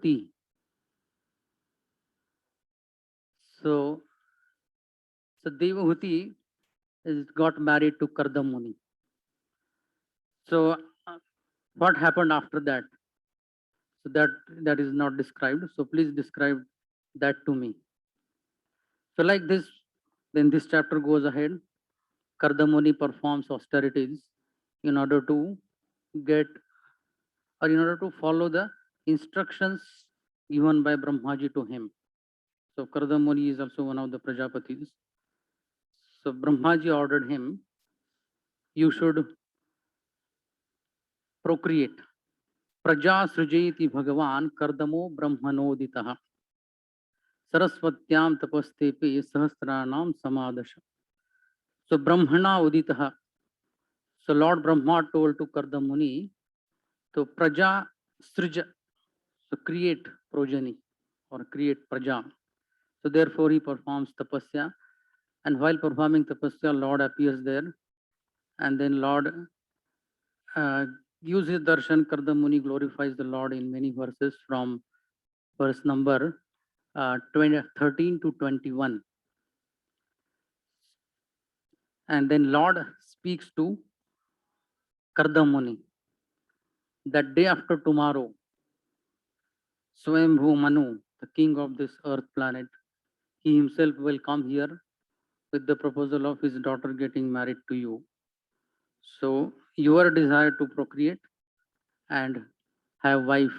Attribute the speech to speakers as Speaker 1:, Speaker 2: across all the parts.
Speaker 1: Devahuti. So, so Devahuti is got married to Kardamuni. So, what happened after that? So that is not described. So please describe that to me. So like this, then this chapter goes ahead. Kardamuni performs austerities in order to get or in order to follow the instructions given by Brahmaji to him. So Kardamuni is also one of the Prajapatis. So Brahmaji ordered him, you should procreate. Praja srujeti Bhagavan Kardamo Brahmanoditaha. Saraswatyam tapastepe sahasranam samadasha. So Brahmana uditaha. So Lord Brahma told to Kardamuni to praja srija, so create progeny or create praja. So therefore he performs tapasya, and while performing tapasya, Lord appears there, and then Lord gives his darshan. Kardamuni glorifies the Lord in many verses from verse number 13 to 21. And then Lord speaks to Kardamuni that day after tomorrow, Swayambhu Manu, the king of this earth planet, he himself will come here with the proposal of his daughter getting married to you. So your desire to procreate and have wife,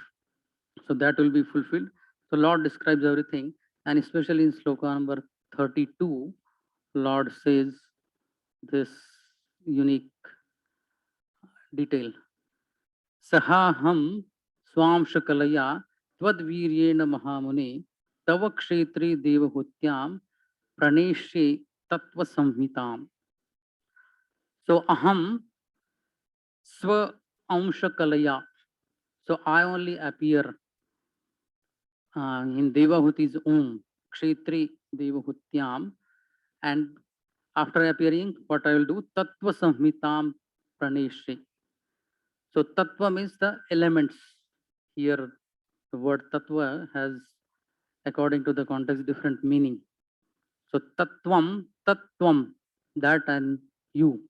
Speaker 1: so that will be fulfilled. So Lord describes everything, and especially in sloka number 32, Lord says this unique detail. Sahaham swamshakalaya twadviryena mahamune tava kshetri devahutyam praneshe tattva samhitam. So aham swa amshakalaya. So I only appear in Devahuti's Kshetri Devahutyam, and after appearing, what I will do? Tattva Samhitam Praneshe. So Tattva means the elements. Here, the word Tattva has, according to the context, different meaning. So Tattvam, Tattvam, that and you.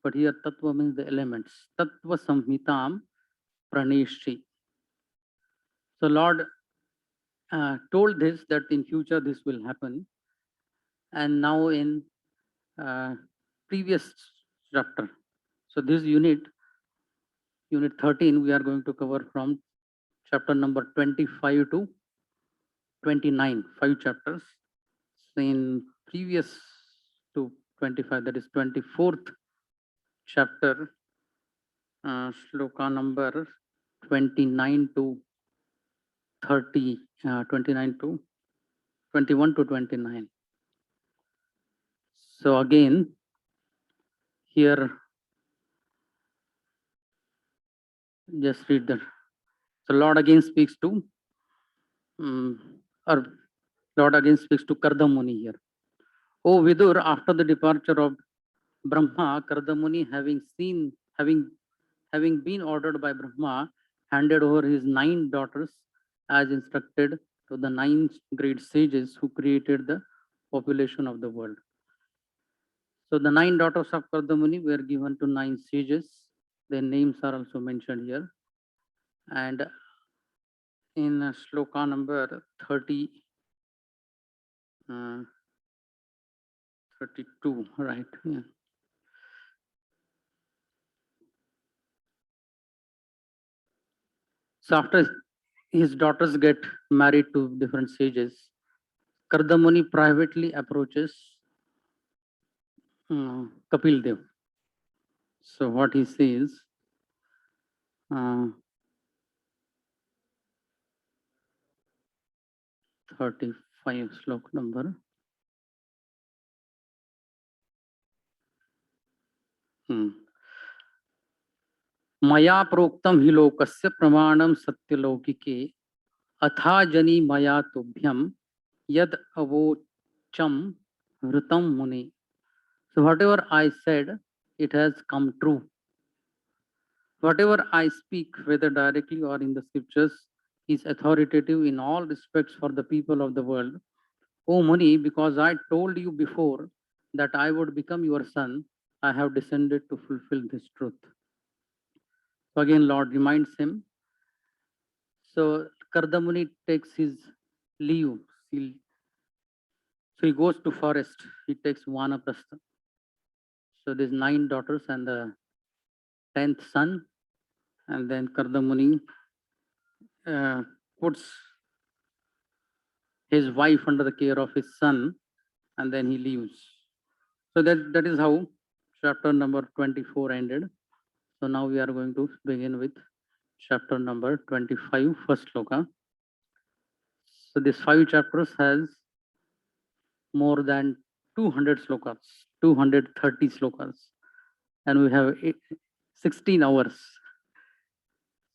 Speaker 1: But here Tattva means the elements. Tattva Samhitam Praneshe. So Lord told this that in future this will happen, and now in previous chapter. So this unit 13, we are going to cover from chapter number 25 to 29, 5 chapters. So in previous to 25, that is 24th chapter, shloka number 29 to 30, 29 to 21 to 29. So again, here, just read that. So Lord again speaks to, or Lord again speaks to Kardamuni here. O Vidur, after the departure of Brahma, Kardamuni, having been ordered by Brahma, handed over his 9 daughters as instructed to the 9 great sages who created the population of the world. So the 9 daughters of Kardamuni were given to 9 sages. Their names are also mentioned here. And in shloka number 32, right? Yeah. So after his daughters get married to different sages, Kardamuni privately approaches Kapil Dev. So what he says, 35 slok number. Maya proktam hi lokasya pramanam satyalokike atha jani maya tubhyam yad avocham vritam muni. So whatever I said, it has come true. Whatever I speak, whether directly or in the scriptures, is authoritative in all respects for the people of the world. O Muni, because I told you before that I would become your son, I have descended to fulfill this truth. So again, Lord reminds him. So Kardamuni takes his leave. So he goes to forest. He takes Vanaprastha. So there's 9 daughters and the 10th son. And then Kardamuni uh, puts his wife under the care of his son, and then he leaves. So that is how chapter number 24 ended. So now we are going to begin with chapter number 25, first sloka. So this 5 chapters has more than 200 slokas, 230 slokas, and we have 16 hours.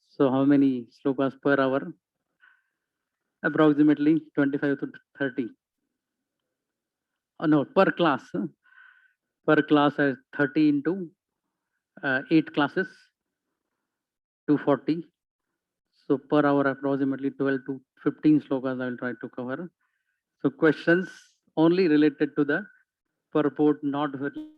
Speaker 1: So how many slokas per hour? Approximately 25 to 30. Oh, no, per class. Per class is 30 into 8 classes, 240. So per hour, approximately 12 to 15 slokas I will try to cover. So questions only related to the purport, not related to the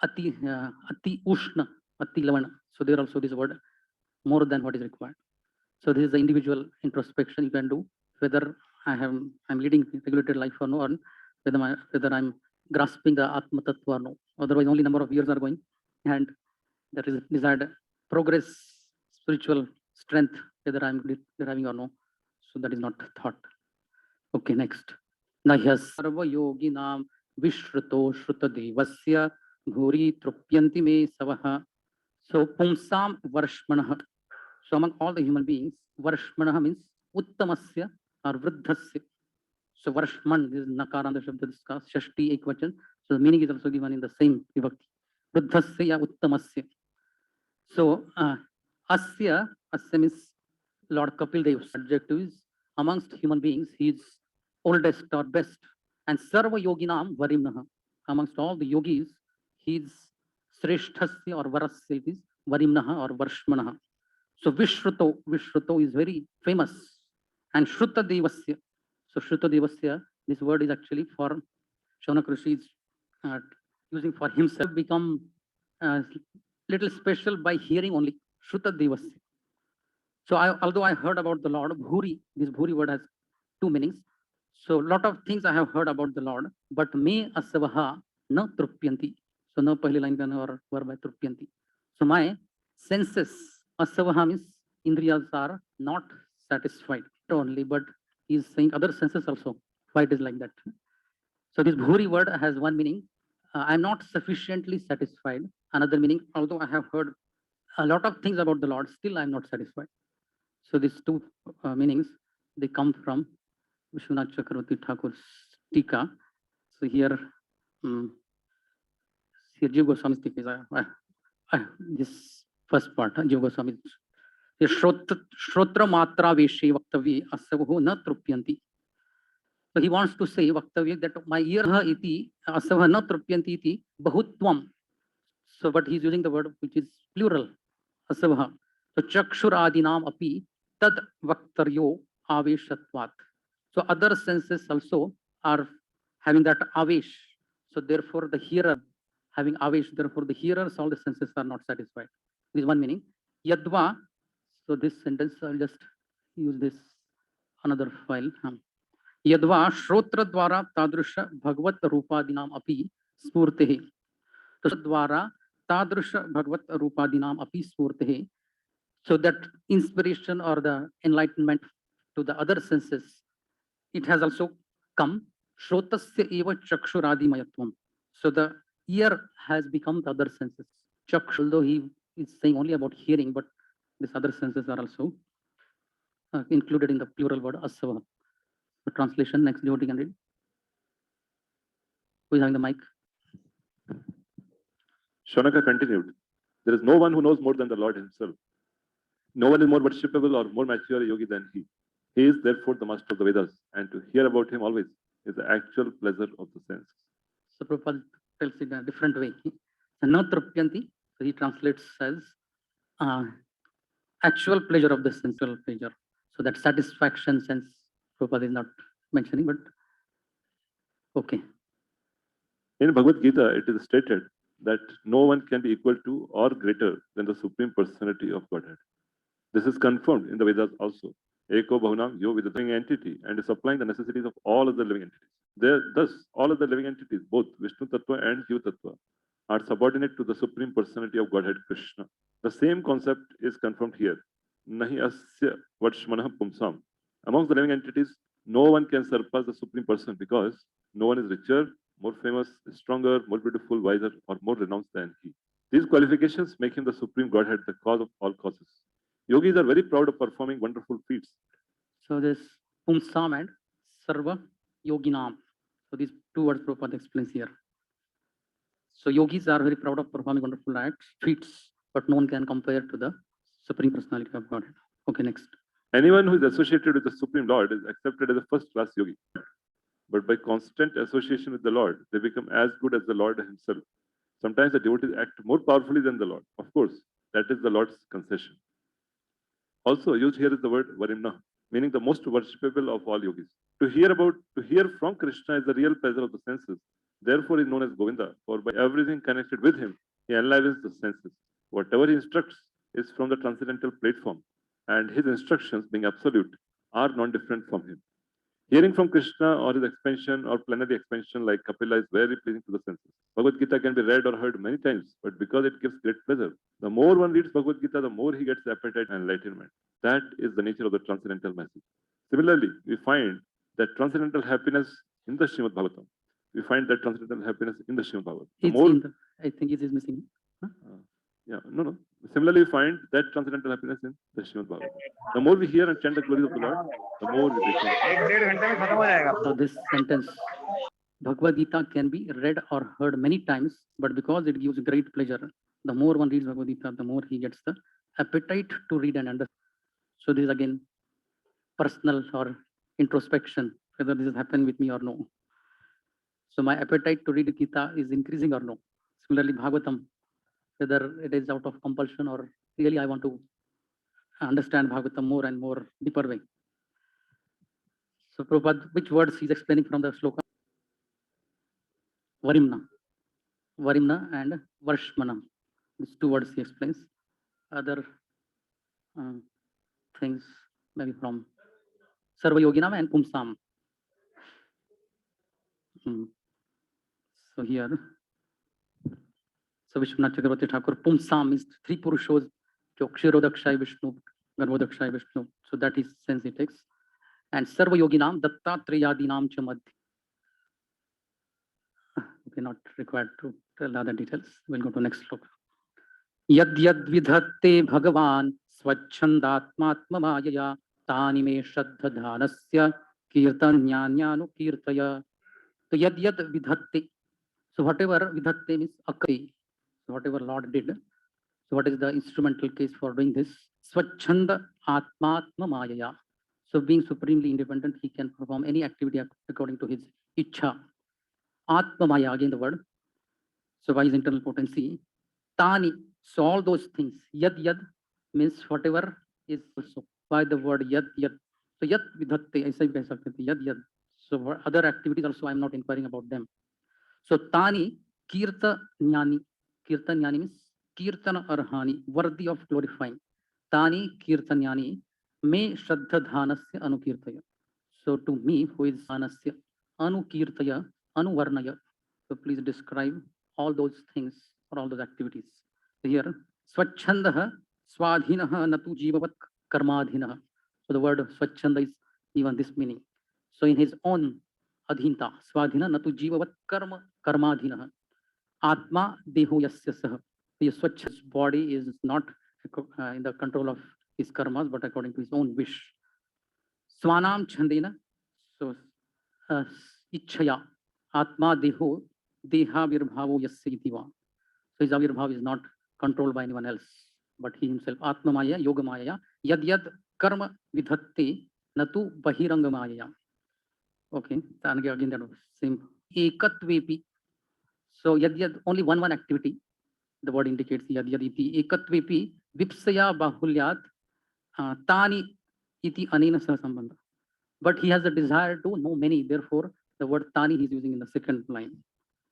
Speaker 1: ati ushna, ati lavana. So there also this word more than what is required. So this is the individual introspection you can do, whether I'm leading regulated life or no, or whether I'm grasping the Atma Tattva or no. Otherwise, only number of years are going, and there is desired progress, spiritual strength, whether I'm deriving or no. So that is not thought. Okay, next. Nahyas sarva yoginam vishruto shrutadevasya bhuri trupyanti me savaha. So pumsam varshmanah. So among all the human beings, varshmanah means uttamasya or vruddhasya. So varshman is nakaranda shabda discussed, shashti ekvachan. So the meaning is also given in the same vibhakti. Vruddhasya ya uttamasya. So asya means Lord Kapil Dev's adjective is amongst human beings, he is oldest or best. And Sarva Yoginam Varimnaha. Amongst all the yogis, he is Sreshthasya or Varasya, it is Varimnaha or Varshmanaha. So Vishruto is very famous. And Shruta Devasya. So Shruta Devasya, this word is actually for Shaunak Rishi is uh, using for himself, become little special by hearing only Shruta Devasya. So although I heard about the Lord, Bhuri, this Bhuri word has two meanings. So a lot of things I have heard about the Lord, but me asavaha na trupyanti. So no pahli line ka or verb by trupyanti. So my senses, asavaha means indriyas are not satisfied only, but he is saying other senses also. Why it is like that? So this Bhuri word has one meaning. I am not sufficiently satisfied. Another meaning, although I have heard a lot of things about the Lord, still I am not satisfied. So these two meanings, they come from Vishwanath Chakravarti Thakur's Tika. So here, here Jiva Goswami's Tika is this first part, Jiva Goswami. Shrotra matra veshe vaktavye asavaho na trupyanti. So he wants to say vaktavye that my ear iti asavaha na trupyanti iti bahutvam. So but he's using the word which is plural, asavaha. So chakshur adinam api tad vaktaryo aveshatvat. So other senses also are having that avesh. So therefore the hearer having avesh, therefore the hearers, all the senses are not satisfied. This is one meaning. Yadva, so this sentence, I'll just use this another file. Yadva shrotra dwara tadrusha bhagvat rupadinam api spurtehe. Dwara tadrusha bhagvat rupadinam api spurtehe. So that inspiration or the enlightenment to the other senses, it has also come. Shrotasya eva chakshuradi mayatvam. So the ear has become the other senses. Chakshu, although he is saying only about hearing, but these other senses are also included in the plural word asava. The translation, next devotee can read. Who is having the mic?
Speaker 2: Shaunaka continued, there is no one who knows more than the Lord himself. No one is more worshipable or more mature yogi than he. He is therefore the master of the Vedas, and to hear about him always is the actual pleasure of the senses.
Speaker 1: So Prabhupada tells it in a different way. Na trupyanti, so he translates as actual pleasure of the sensual pleasure. So that satisfaction sense, Prabhupada is not mentioning, but okay.
Speaker 2: In Bhagavad Gita, it is stated that no one can be equal to or greater than the Supreme Personality of Godhead. This is confirmed in the Vedas also. Eko Bhunam Yo with the living entity and is supplying the necessities of all other living entities. Thus, all other living entities, both Vishnu Tattva and Jiva Tattva, are subordinate to the Supreme Personality of Godhead Krishna. The same concept is confirmed here. Nahi asya varshmanah pumsam. Amongst the living entities, no one can surpass the Supreme Person because no one is richer, more famous, stronger, more beautiful, wiser, or more renounced than he. These qualifications make him the Supreme Godhead, the cause of all causes. Yogis are very proud of performing wonderful feats.
Speaker 1: So this Pumsam and Sarva Yoginam. So these two words Prabhupada explains here. So yogis are very proud of performing wonderful acts, feats, but no one can compare to the Supreme Personality of Godhead. Okay, next.
Speaker 2: Anyone who is associated with the Supreme Lord is accepted as a first-class yogi. But by constant association with the Lord, they become as good as the Lord himself. Sometimes the devotees act more powerfully than the Lord. Of course, that is the Lord's concession. Also, used here is the word Varimna, meaning the most worshipable of all yogis. To hear from Krishna is the real pleasure of the senses, Therefore, he is known as Govinda, for by everything connected with him, he enlivens the senses. Whatever he instructs is from the transcendental platform, and his instructions, being absolute, are non different from him. Hearing from Krishna or his expansion or plenary expansion like Kapila is very pleasing to the senses. Bhagavad Gita can be read or heard many times, but because it gives great pleasure, the more one reads Bhagavad Gita, the more he gets appetite and enlightenment. That is the nature of the transcendental message. Similarly, we find that transcendental happiness in the Srimad Bhagavatam. We find that transcendental happiness in the Srimad Bhagavatam. The more,
Speaker 1: I think it is missing. Huh?
Speaker 2: no. Similarly, we find that transcendental happiness in the Srimad Bhagavatam. The more we hear and chant the glories of the Lord, the more we become.
Speaker 1: So this sentence, Bhagavad Gita can be read or heard many times, but because it gives great pleasure, the more one reads Bhagavad Gita, the more he gets the appetite to read and understand. So this is again personal or introspection, whether this has happened with me or no. So my appetite to read Gita is increasing or no. Similarly, Bhagavatam, whether it is out of compulsion or really I want to understand Bhagavatam more and more deeper way. So Prabhupada, which words he's explaining from the sloka? Varimna. Varimna and Varshmana. These two words he explains. Other things maybe from Sarva Yoginam and Pumsam. So here, so Vishwanath Chakravarti Thakur, Pumsam is three Purushos, Kshirodakshai Vishnu, Garbhodakshai Vishnu. So that is sense it takes. And Sarva Yoginam, Dattattrayadinam Chamad. Okay, not required to tell other details. We'll go to next sloka. Yad yad vidhatte Bhagavan Swachandatmatmamaya Tani me Shraddhadhanasya Kirtanyanyanu Kirtaya. So yad yad vidhatte. So whatever vidhatte means occur. So whatever Lord did. So what is the instrumental case for doing this? Swachanda Atmatmamaya. So being supremely independent, he can perform any activity according to his Ichha. Atmamaya, again the word. So by his internal potency. Tani, so all those things. Yad yad means whatever is also by the word yad yad. So yad vidhatte, I say yad yad. So other activities also I am not inquiring about them. So Tani Kirta Jnani. Kirta Jnani means Kirtana Arhani, worthy of glorifying. Tani Kirtanyani me Shraddha Dhanasya Anukirtaya. So to me, who is Dhanasya Anukirtaya Anuvarnaya. So please describe all those things or all those activities. Here, Swachandaha Swadhinaha Natu Jivavat Karmadhinaha. So the word Swachanda is even this meaning. So in his own Adhinta, Swadhina Natu Jivavat Karmadhinaha. Atma Deho Yasya Saha. The Swach's body is not in the control of his karmas, but according to his own wish. Swanam Chandena. So Ichaya. Atma Deho Deha Virbhavo Yasya Itiva. So his Avirbhav is not controlled by anyone else, but he himself. Atma Maya, Yoga Maya, Yad Yad Karma Vidhatte Natu Bahiranga Maya. Okay, again that was same. Ekatvepi. So Yad Yad, only one activity. The word indicates Yad Yad iti. Ekatvepi Vipsaya Bahulyat Tani iti Anena Sambandha. But he has a desire to know many, therefore the word Tani he is using in the second line.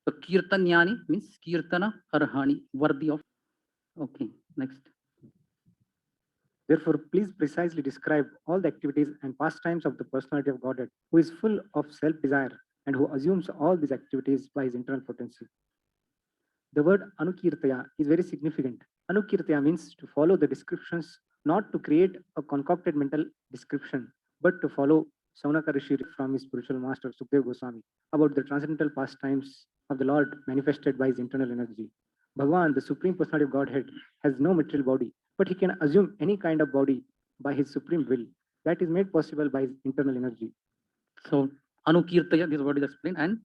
Speaker 1: So Kirtanyani means Kirtana Arhani, worthy of. Okay, next.
Speaker 3: Therefore, please precisely describe all the activities and pastimes of the personality of Godhead, who is full of self-desire and who assumes all these activities by his internal potency. The word Anukirtaya is very significant. Anukirtaya means to follow the descriptions, not to create a concocted mental description, but to follow Saunaka Rishi from his spiritual master Sukdev Goswami about the transcendental pastimes of the Lord manifested by his internal energy. Bhagavan, the Supreme Personality of Godhead, has no material body, but he can assume any kind of body by his supreme will. That is made possible by his internal energy.
Speaker 1: So Anukirtaya, this word is explained, and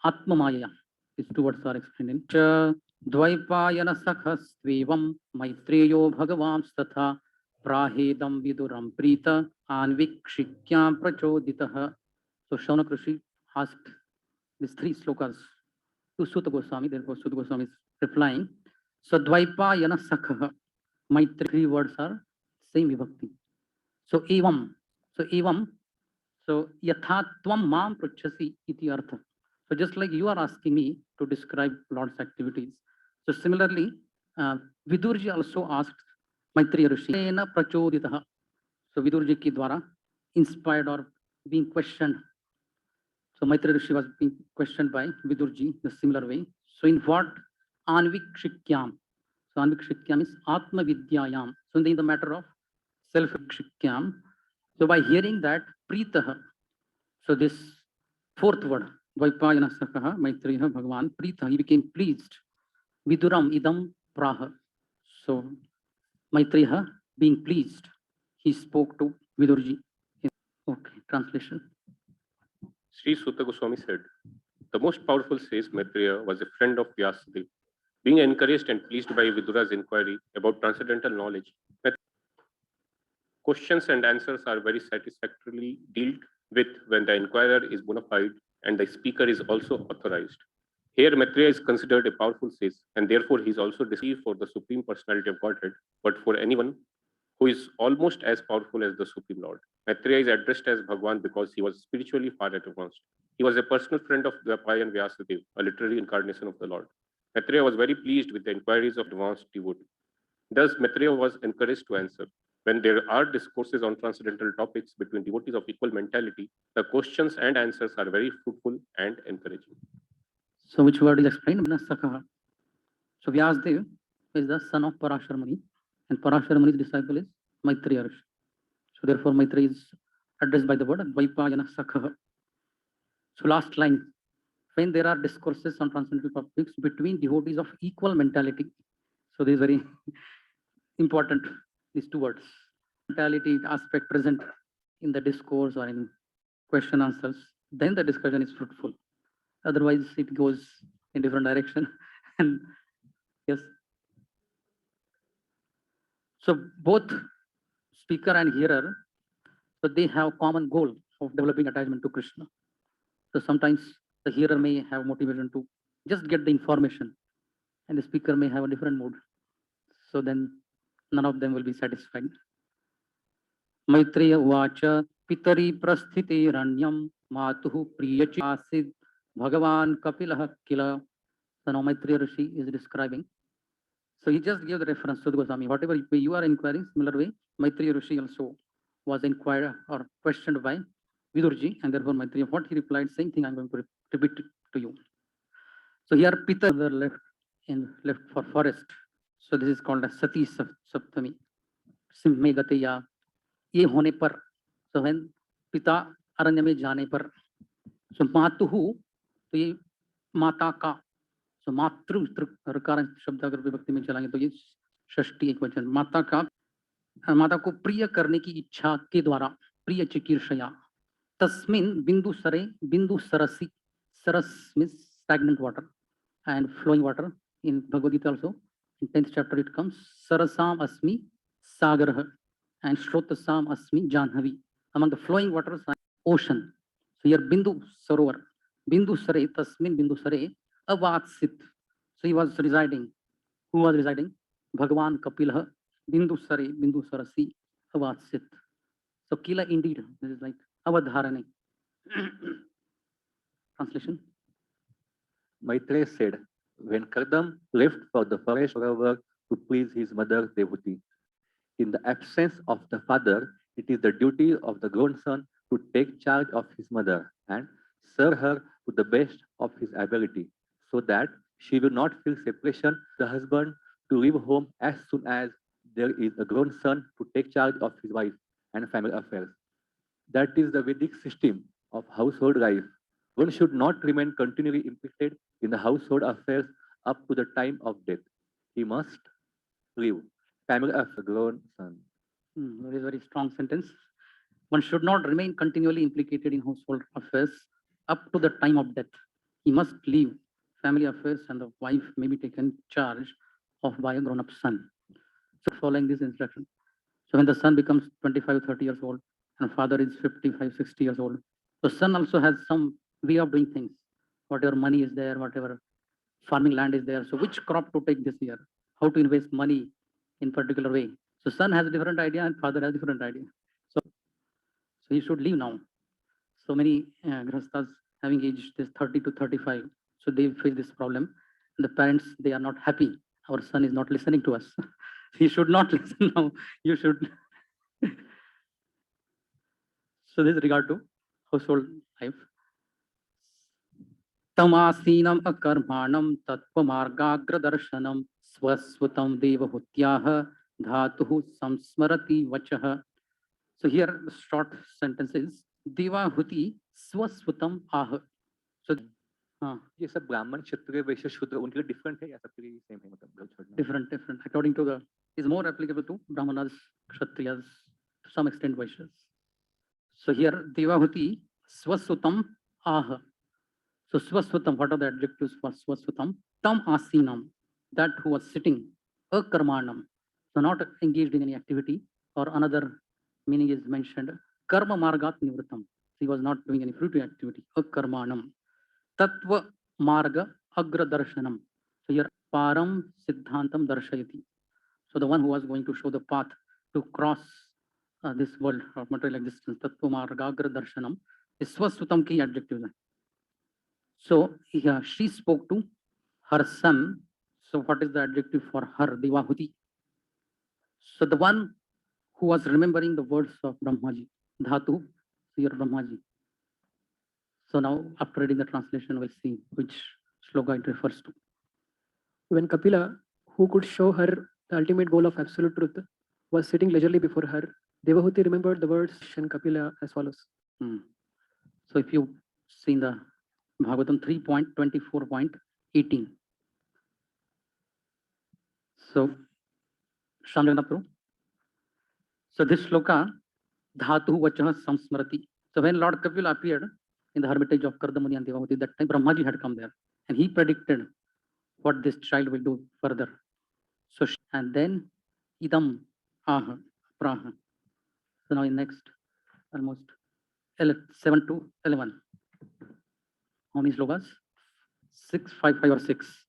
Speaker 1: Atmamaya. These two words are explained in Cha Dvaipayana Sakhastvevam Maitreyo Bhagavam Statha Prahedam Viduram Prita Anvikshikyam Prachoditaha. So Shaunak Rishi asked these three slokas to Sutta Goswami, therefore Sutta Goswami is replying. So Dvaipayana Sakha, Maitri, three words are same vibhakti. So evam, so yathatvam mam prachasi iti artha. So just like you are asking me to describe Lord's activities, so similarly, Vidurji also asked Maitreya Rishi, "Ena prachoditaha." So Vidurji ki dwara inspired or being questioned. So Maitreya Rishi was being questioned by Vidurji the similar way. So in what anvikshikyam? So anvikshikyam is atma vidyayam. So in the matter of self-vikshikyam. So by hearing that pritah, so this fourth word, Vaipayana Sakaha, Maitreya Bhagavan, Prita, he became pleased. Viduram idam praha. So Maitreya, being pleased, he spoke to Vidurji. Okay, translation.
Speaker 4: Sri Sutta Goswami said, the most powerful sage Maitreya was a friend of Vyasadeva. Being encouraged and pleased by Vidura's inquiry about transcendental knowledge, questions and answers are very satisfactorily dealt with when the inquirer is bona fide and the speaker is also authorized. Here, Maitreya is considered a powerful sage, and therefore he is also deceived for the Supreme Personality of Godhead, but for anyone who is almost as powerful as the Supreme Lord. Maitreya is addressed as Bhagwan because he was spiritually far advanced. He was a personal friend of Dwapaya and Vyasadeva, a literary incarnation of the Lord. Maitreya was very pleased with the inquiries of advanced devotees. Thus, Maitreya was encouraged to answer. When there are discourses on transcendental topics between devotees of equal mentality, the questions and answers are very fruitful and encouraging.
Speaker 1: So which word is explained? Sakaha. So Vyasdev is the son of Parashar Muni, and Parashar Muni's disciple is Maitreya Rishi. So therefore Maitreya is addressed by the word Vaipayana Sakaha. So last line, when there are discourses on transcendental topics between devotees of equal mentality. So this is very important, these two words. Mentality aspect present in the discourse or in question answers, then the discussion is fruitful. Otherwise, it goes in different direction. And yes. So both speaker and hearer, so they have common goal of developing attachment to Krishna. So sometimes the hearer may have motivation to just get the information, and the speaker may have a different mood. So then none of them will be satisfied. Maitreya Vacha Pitari Prasthiti Ranyam Matuhu Priyachi Asid Bhagavan Kapilah Kila. So now Maitreya Rishi is describing. So he just gave the reference to the Goswami. Whatever way you are inquiring, similar way, Maitreya Rishi also was inquired or questioned by Vidurji, and therefore Maitreya, what he replied, same thing I'm going to repeat to you. So here Pita left left for forest. So this is called as Sati Saptami. Simhe Gateya. ये होने पर, so when पिता अरण्य में जाने पर, so मातुहु, तो ये माता का, so मातृ ऋकार शब्द अगर विभक्ति में चलाएंगे तो ये षष्ठी एक वचन, माता का, माता को प्रिय करने की इच्छा के द्वारा, प्रिय चिकीर्षया, तस्मिन बिंदु Cersei, Saras means stagnant water and flowing water. In Bhagavad Gita also, in 10th chapter it comes, sarasam asmi sagarah, and Shrotasam Asmi Janhavi. Among the flowing waters, ocean. So here Bindu Sarovar, Bindu Sare, Tasmin Bindu Sare, Avatsit. So he was residing. Who was residing? Bhagavan Kapilha, Bindu Sare, Bindu Sarasi, Avatsit. So Kila indeed, this is like Avadharane. Translation.
Speaker 5: Maitreya said, when Kardam left for the forest forever to please his mother Devati, in the absence of the father, it is the duty of the grown son to take charge of his mother and serve her to the best of his ability, so that she will not feel separation. The husband to leave home as soon as there is a grown son to take charge of his wife and family affairs. That is the Vedic system of household life. One should not remain continually implicated in the household affairs up to the time of death. He must leave family of a grown son.
Speaker 1: Very, very strong sentence. One should not remain continually implicated in household affairs up to the time of death. He must leave family affairs and the wife may be taken charge of by a grown-up son. So following this instruction. So when the son becomes 25, 30 years old and father is 55, 60 years old, the son also has some way of doing things. Whatever money is there, whatever farming land is there. So which crop to take this year? How to invest money in particular way? So son has a different idea and father has a different idea. So he should leave now. So many grahasthas having age this 30 to 35. So they face this problem. The parents, they are not happy. Our son is not listening to us. He should not listen now. You should. So this is regard to household life. तमासीनम अकर्माणम तत्वमार्गाग्रदर्शनम स्वस्वतम देवहूत्याह धातु संस्मरति वचः. So here the short sentence is Devahuti स्वस्वतम ah. So
Speaker 5: ये सब ब्राह्मण क्षत्रिय वैश्य शूद्र उनके लिए different है या सबके लिए सेम है मतलब घर छोड़ना?
Speaker 1: different according to the is more applicable to brahmanas, kshatriyas, to some extent vaishyas. So here devahuti swaswatam ah. So swaswatam, what are the adjectives for swaswatam? Tam asinam, that who was sitting, akarmanam, so not engaged in any activity, or another meaning is mentioned, karma margat nivritam, he was not doing any fruitive activity, akarmanam. Tattva marga agra darshanam. So here param siddhantam darshayati. So the one who was going to show the path to cross this world of material existence, tattva marga agra darshanam, is swaswatam key adjective. So yeah, she spoke to her son. So what is the adjective for her? Devahuti. So the one who was remembering the words of Brahmaji, Dhatu, here Brahmaji. So now after reading the translation, we'll see which sloka it refers to.
Speaker 6: When Kapila, who could show her the ultimate goal of absolute truth, was sitting leisurely before her, Devahuti remembered the words and Kapila as follows.
Speaker 1: So if you see in the Bhagavatam 3.24.18. So Shamyanapru. So this sloka, Dhatu Vachaha Samsmarati. So when Lord Kapila appeared in the hermitage of Kardamuni and Devahuti, that time Brahmaji had come there and he predicted what this child will do further. So and then Idam Aha Praha. So now in next almost 7 to 11. How many slokas? 6, 5, 5 or 6.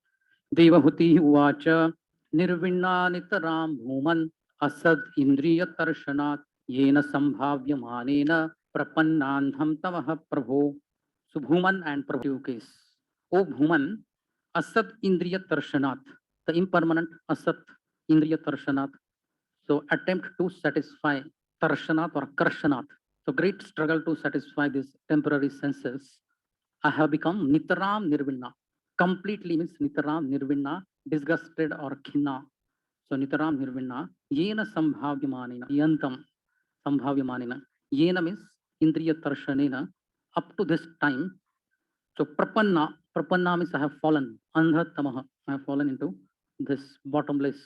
Speaker 1: Devahuti uvacha nirvinna nitaram bhuman asad indriya tarshanat yena sambhavyamanena prapannandham tamaha prabho. So bhuman and prabhu case. O bhuman asad indriya tarshanat, the impermanent asat indriya tarshanat. So attempt to satisfy tarshanat or karshanat. So great struggle to satisfy these temporary senses. I have become nitaram nirvinna. Completely means nitaram nirvinna, disgusted or khinna. So nitaram nirvinna, yena sambhavyamanena, yantam sambhavyamanena. Yena means indriya tarshanena. Up to this time, so prapanna means I have fallen, andha tamaha, I have fallen into this bottomless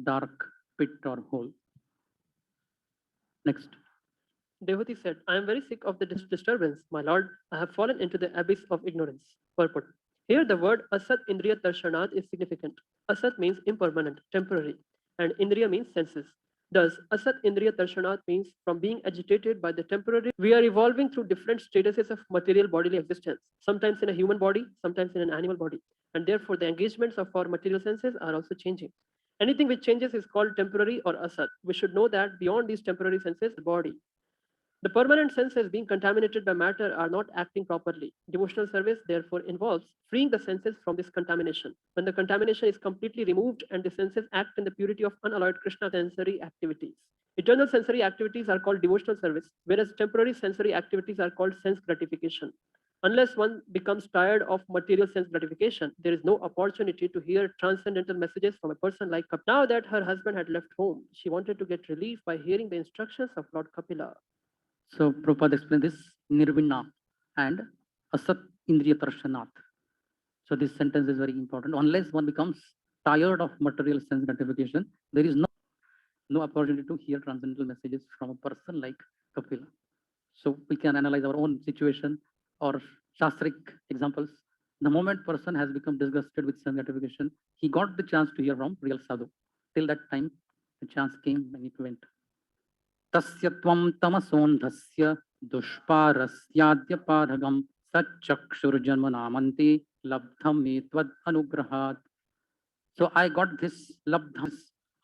Speaker 1: dark pit or hole. Next.
Speaker 6: Devahuti said, I am very sick of the disturbance, my lord. I have fallen into the abyss of ignorance. Purport. Here the word asat indriya tarshanat is significant. Asat means impermanent, temporary, and indriya means senses. Thus, asat indriya tarshanat means from being agitated by the temporary. We are evolving through different statuses of material bodily existence, sometimes in a human body, sometimes in an animal body, and therefore the engagements of our material senses are also changing. Anything which changes is called temporary or asat. We should know that beyond these temporary senses, the body, the permanent senses being contaminated by matter are not acting properly. Devotional service therefore involves freeing the senses from this contamination. When the contamination is completely removed and the senses act in the purity of unalloyed Krishna sensory activities. Eternal sensory activities are called devotional service, whereas temporary sensory activities are called sense gratification. Unless one becomes tired of material sense gratification, there is no opportunity to hear transcendental messages from a person like Kapila. Now that her husband had left home, she wanted to get relief by hearing the instructions of Lord Kapila.
Speaker 1: So Prabhupada explained this nirvinna and asat indriya tarshanat. So this sentence is very important. Unless one becomes tired of material sense gratification, there is no opportunity to hear transcendental messages from a person like Kapila. So we can analyze our own situation or shastric examples. The moment person has become disgusted with sense gratification, he got the chance to hear from real sadhu. Till that time, the chance came and it went. तस्य त्वं तमसोन्धस्य दुष्पारस्याद्यपारगं सच्चक्षुर्जन्मनामन्ते लब्धं मे त्वद् अनुग्रहात्. So I got this labdham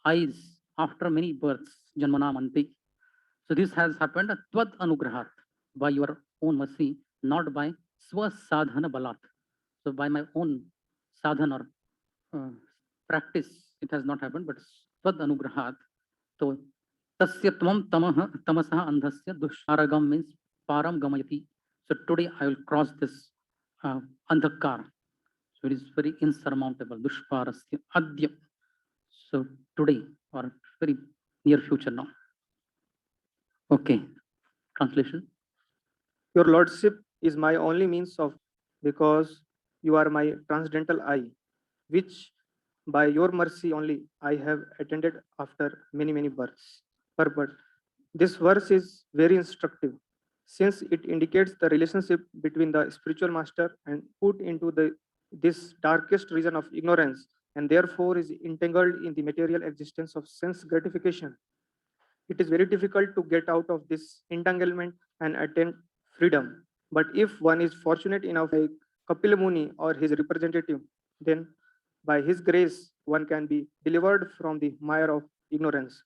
Speaker 1: eyes after many births, janmanamante. So this has happened tvad anugrahat, by your own mercy, not by swasadhana balat. So by my own sadhana or practice, it has not happened, but svad anugrahat. So tasya tvam tamah tamasah andhasya dusharagam means param gamayati. So today I will cross this andhakar. So it is very insurmountable. Dushparasya adya. So today or very near future now. Okay. Translation.
Speaker 7: Your Lordship is my only means of, because you are my transcendental eye, which by your mercy only I have attended after many, many births. Purport. This verse is very instructive since it indicates the relationship between the spiritual master and put into this darkest region of ignorance and therefore is entangled in the material existence of sense gratification. It is very difficult to get out of this entanglement and attain freedom. But if one is fortunate enough, like Kapila Muni or his representative, then by his grace, one can be delivered from the mire of ignorance.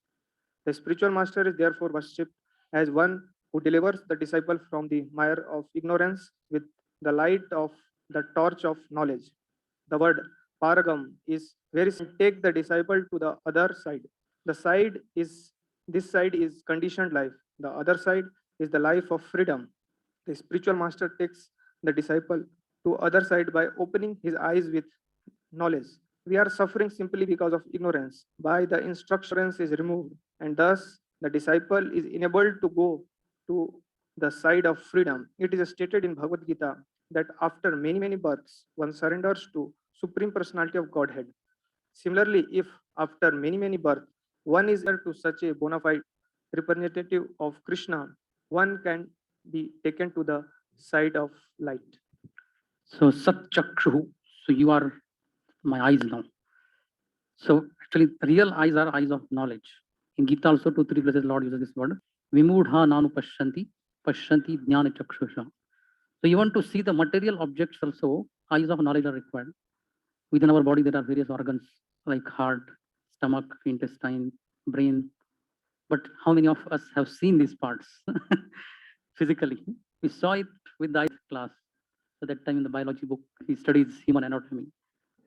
Speaker 7: The spiritual master is therefore worshipped as one who delivers the disciple from the mire of ignorance with the light of the torch of knowledge. The word paragam is very take the disciple to the other side. The side is this side is conditioned life. The other side is the life of freedom. The spiritual master takes the disciple to other side by opening his eyes with knowledge. We are suffering simply because of ignorance. By the instructions is removed, and thus the disciple is enabled to go to the side of freedom. It is stated in Bhagavad Gita that after many, many births, one surrenders to Supreme Personality of Godhead. Similarly, if after many, many births, one is to such a bona fide representative of Krishna, one can be taken to the side of light.
Speaker 1: So Sat Chakshu. So you are my eyes now. So actually, real eyes are eyes of knowledge. In Gita also, 2-3 places, Lord uses this word. Vimudha nanu pashyanti jnana chakshusha. So you want to see the material objects also, eyes of knowledge are required. Within our body, there are various organs like heart, stomach, intestine, brain. But how many of us have seen these parts physically? We saw it with the eye class. So that time in the biology book, he studies human anatomy.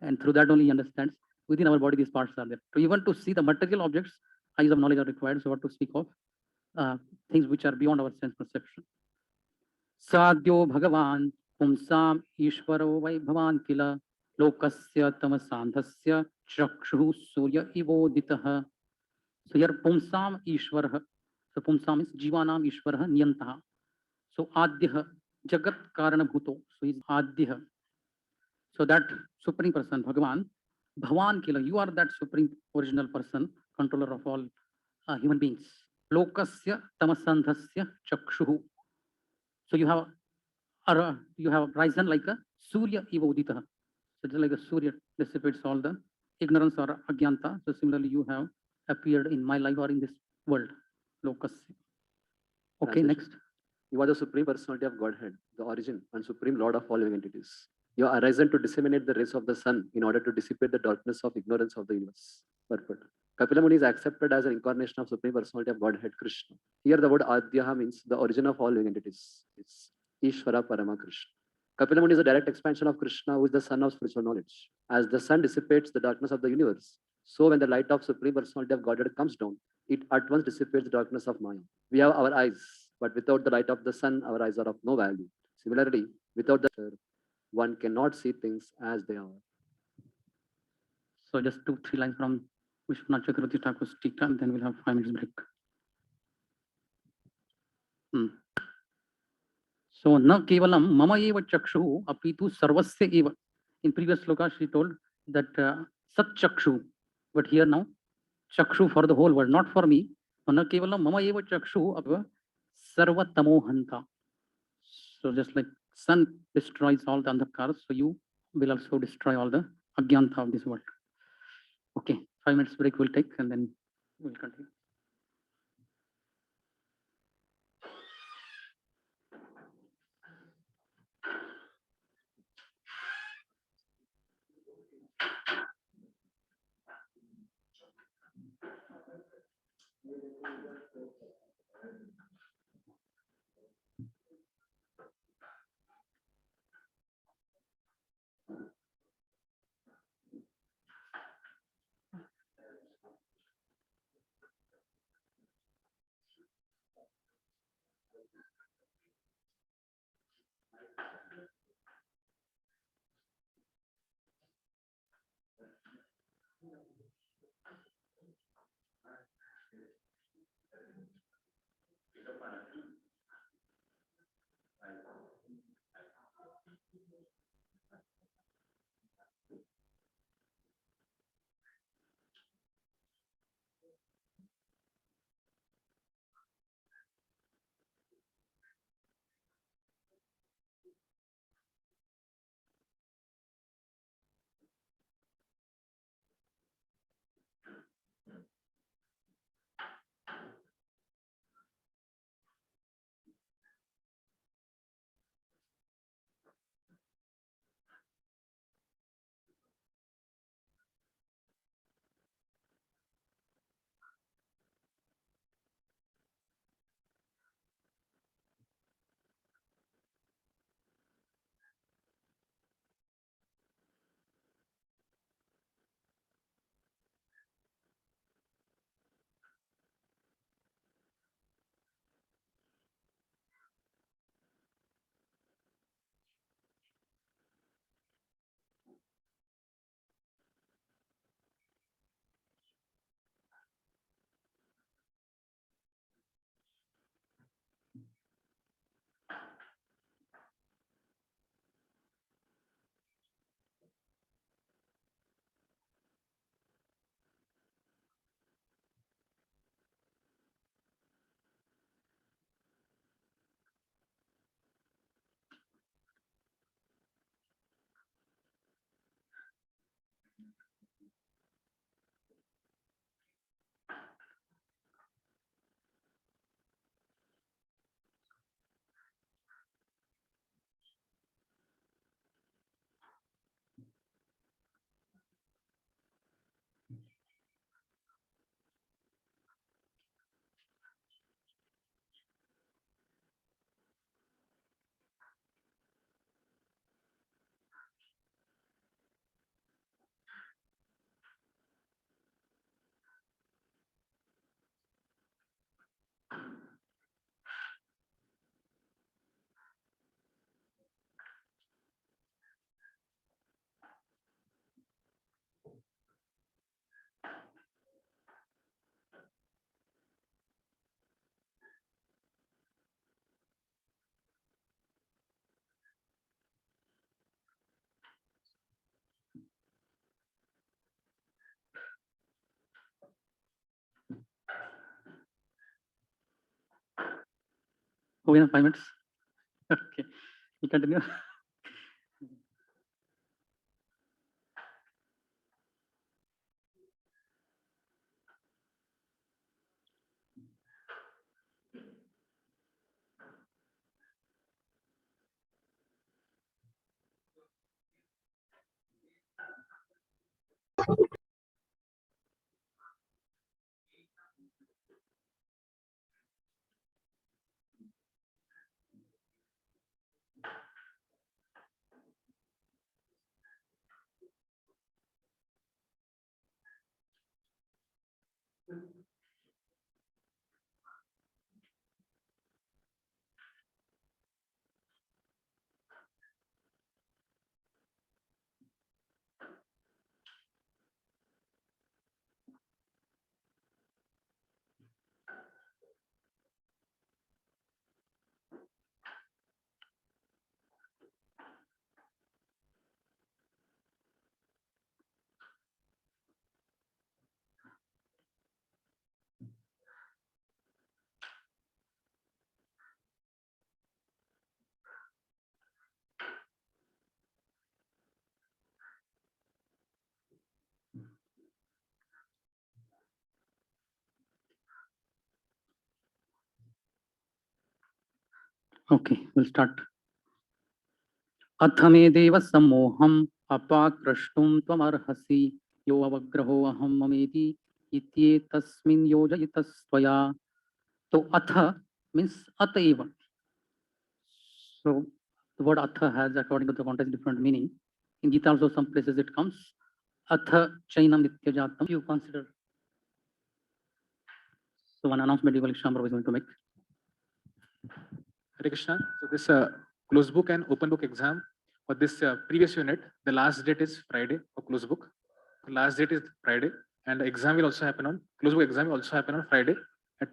Speaker 1: And through that only he understands within our body these parts are there. So even to see the material objects, eyes of knowledge are required. So what to speak of things which are beyond our sense perception. Sadhyo Bhagavan Pumsam Ishvaro Vai Bhavan Kila Lokasya Tamasandhasya Chakshu Surya Ivoditaha. So here Pumsam Ishvara. So Pumsam is Jivanam Ishvara Niyantaha. So Adhya Jagat Karana Bhuto. So he's Adhya. So that supreme person, Bhagavan, Bhavan Kila, you are that supreme original person, controller of all human beings. Lokasya tamasandhasya chakshuhu. So you have risen like a Surya ivodita. So just like a Surya dissipates all the ignorance or agyanta. So similarly, you have appeared in my life or in this world. Lokasya. Okay, next.
Speaker 5: You are the Supreme Personality of Godhead, the origin and Supreme Lord of all living entities. You are arisen to disseminate the rays of the sun in order to dissipate the darkness of ignorance of the universe. Purport. Kapila Muni is accepted as an incarnation of Supreme Personality of Godhead, Krishna. Here the word Adhyaha means the origin of all living entities. It's Ishvara Parama Krishna. Kapila Muni is a direct expansion of Krishna, who is the son of spiritual knowledge. As the sun dissipates the darkness of the universe, so when the light of Supreme Personality of Godhead comes down, it at once dissipates the darkness of Maya. We have our eyes, but without the light of the sun, our eyes are of no value. Similarly, without the one cannot see things as they are.
Speaker 1: So just 2-3 lines from Vishwanath Chakravarti Thakur's Tika, and then we'll have 5 minutes break. So na kevalam mama eva chakshu apitu sarvasya eva. In previous sloka she told that sat chakshu, but here now chakshu for the whole world, not for me. So na kevalam mama eva chakshu apva sarva tamohanta. So just like sun destroys all the andhakaras, so you will also destroy all the agyanta of this world. Okay, 5 minutes break we'll take and then we'll continue. Oh, yeah, 5 minutes. Okay, you continue. Okay, we'll start. अथ मे देव सम्मोहम् अपाकृष्टुं त्वमर्हसि यो अवग्रहो अहं ममेति इत्येतस्मिन् योजयितस्त्वया. So atha means ataiva. So the word atha has, according to the context, different meaning. In Gita also some places it comes. Atha chainam nityajatam. You consider. So one announcement Deval Shambhava is going to make.
Speaker 8: Hare Krishna. So this closed book and open book exam for this previous unit, the last date is Friday for closed book. The last date is Friday, and the exam will also happen on closed book exam will also happen on Friday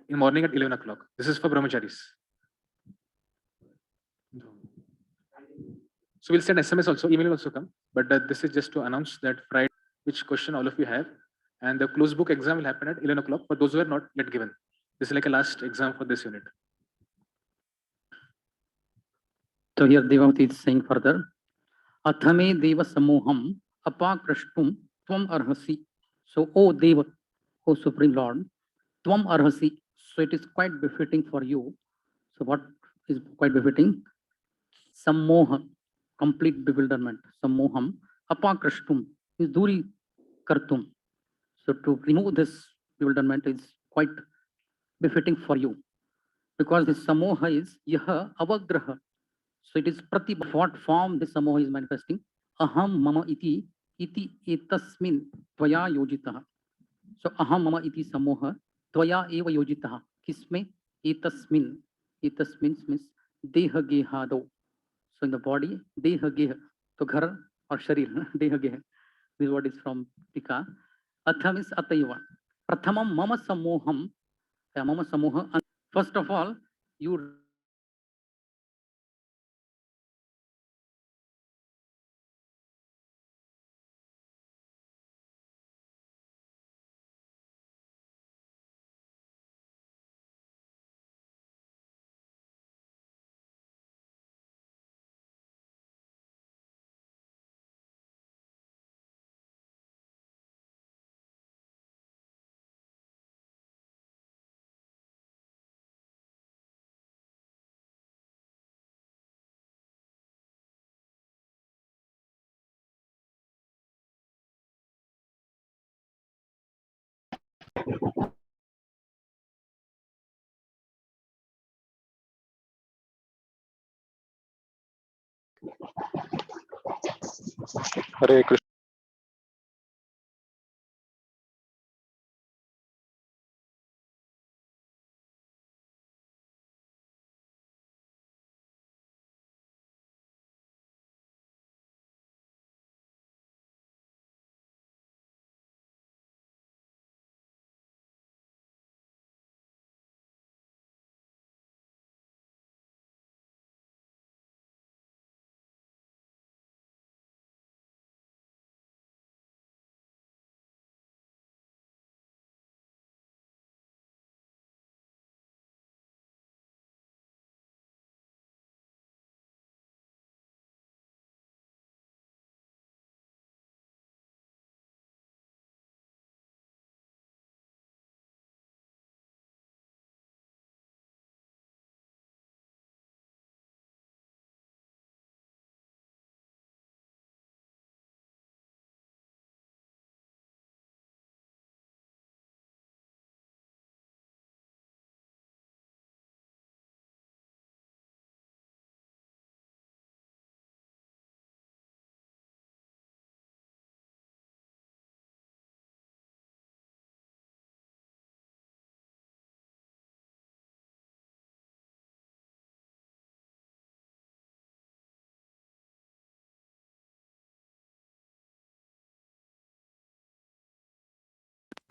Speaker 8: in morning at 11 o'clock. This is for brahmacharis. So we'll send SMS also, email will also come, but this is just to announce that Friday, which question all of you have, and the closed book exam will happen at 11 o'clock for those who are not yet given. This is like a last exam for this unit.
Speaker 1: So here Devavati is saying further, Athame Deva Samoham Apakrashtum Tvam Arhasi. So, O Deva, O Supreme Lord, Tvam Arhasi. So it is quite befitting for you. So what is quite befitting? Sammoha, complete bewilderment. Sammoham Apakrashtum is Duri Kartum. So to remove this bewilderment is quite befitting for you. Because this Samoha is Yaha Avagraha. So it is prati, what form this samoha is manifesting. Aham mama iti etasmin tvaya yojitaha. So aham mama iti samoha tvaya eva yojitaha. Kisme etasmin. Etasmin means deha gehado. So in the body, deha geha. So ghar or sharir, deha geha. This is what is from Tika. Atha means ataiva. Prathamam mama samoham. Mama samoha. First of all, you
Speaker 9: Hare Krishna.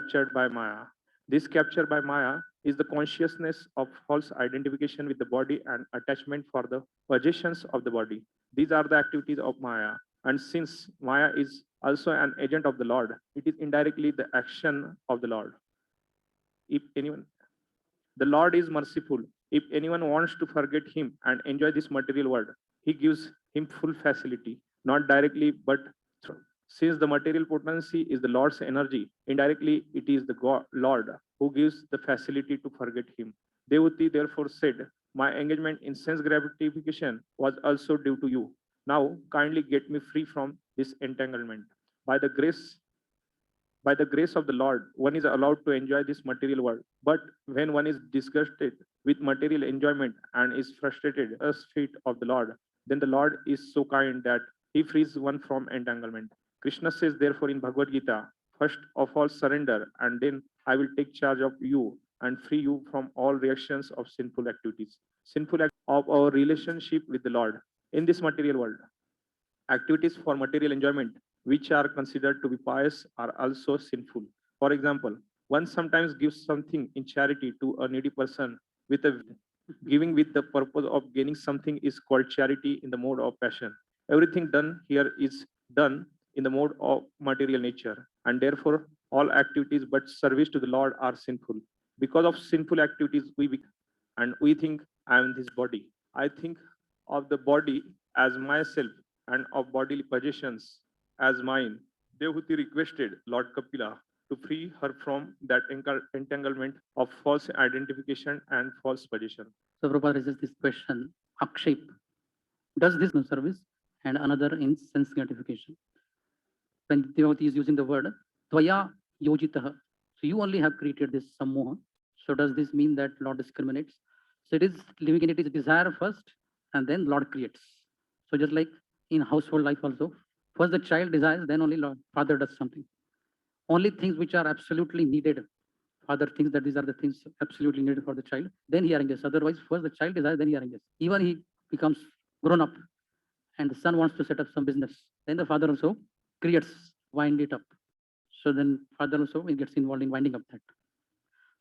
Speaker 7: captured by Maya. This capture by Maya is the consciousness of false identification with the body and attachment for the possessions of the body. These are the activities of Maya. And since Maya is also an agent of the Lord, it is indirectly the action of the Lord. If anyone, the Lord is merciful. If anyone wants to forget him and enjoy this material world, he gives him full facility, not directly, but through. Since the material potency is the Lord's energy, indirectly it is the Lord who gives the facility to forget him. Devati therefore said, my engagement in sense gratification was also due to you. Now kindly get me free from this entanglement. By the grace of the Lord, one is allowed to enjoy this material world. But when one is disgusted with material enjoyment and is frustrated at the feet of the Lord, then the Lord is so kind that he frees one from entanglement. Krishna says, therefore, in Bhagavad Gita, first of all, surrender, and then I will take charge of you and free you from all reactions of sinful activities, sinful act of our relationship with the Lord in this material world. Activities for material enjoyment, which are considered to be pious, are also sinful. For example, one sometimes gives something in charity to a needy person with a giving with the purpose of gaining something is called charity in the mode of passion. Everything done here is done in the mode of material nature, and therefore all activities but service to the Lord are sinful. Because of sinful activities, we think I am this body. I think of the body as myself and of bodily possessions as mine. Devahuti requested Lord Kapila to free her from that entanglement of false identification and false possession.
Speaker 1: So Prabhupada raises this question, Akshep, does this no service and another in sense gratification? When Devati is using the word Tvaya Yojitaha, so you only have created this Sammoha. So does this mean that Lord discriminates? So it is living in it is desire first and then Lord creates. So just like in household life also, first the child desires, then only Lord, father does something. Only things which are absolutely needed, father thinks that these are the things absolutely needed for the child, then he arranges. Otherwise, first the child desires, then he arranges. Even he becomes grown up and the son wants to set up some business, then the father also creates, wind it up. So then father also gets involved in winding up that.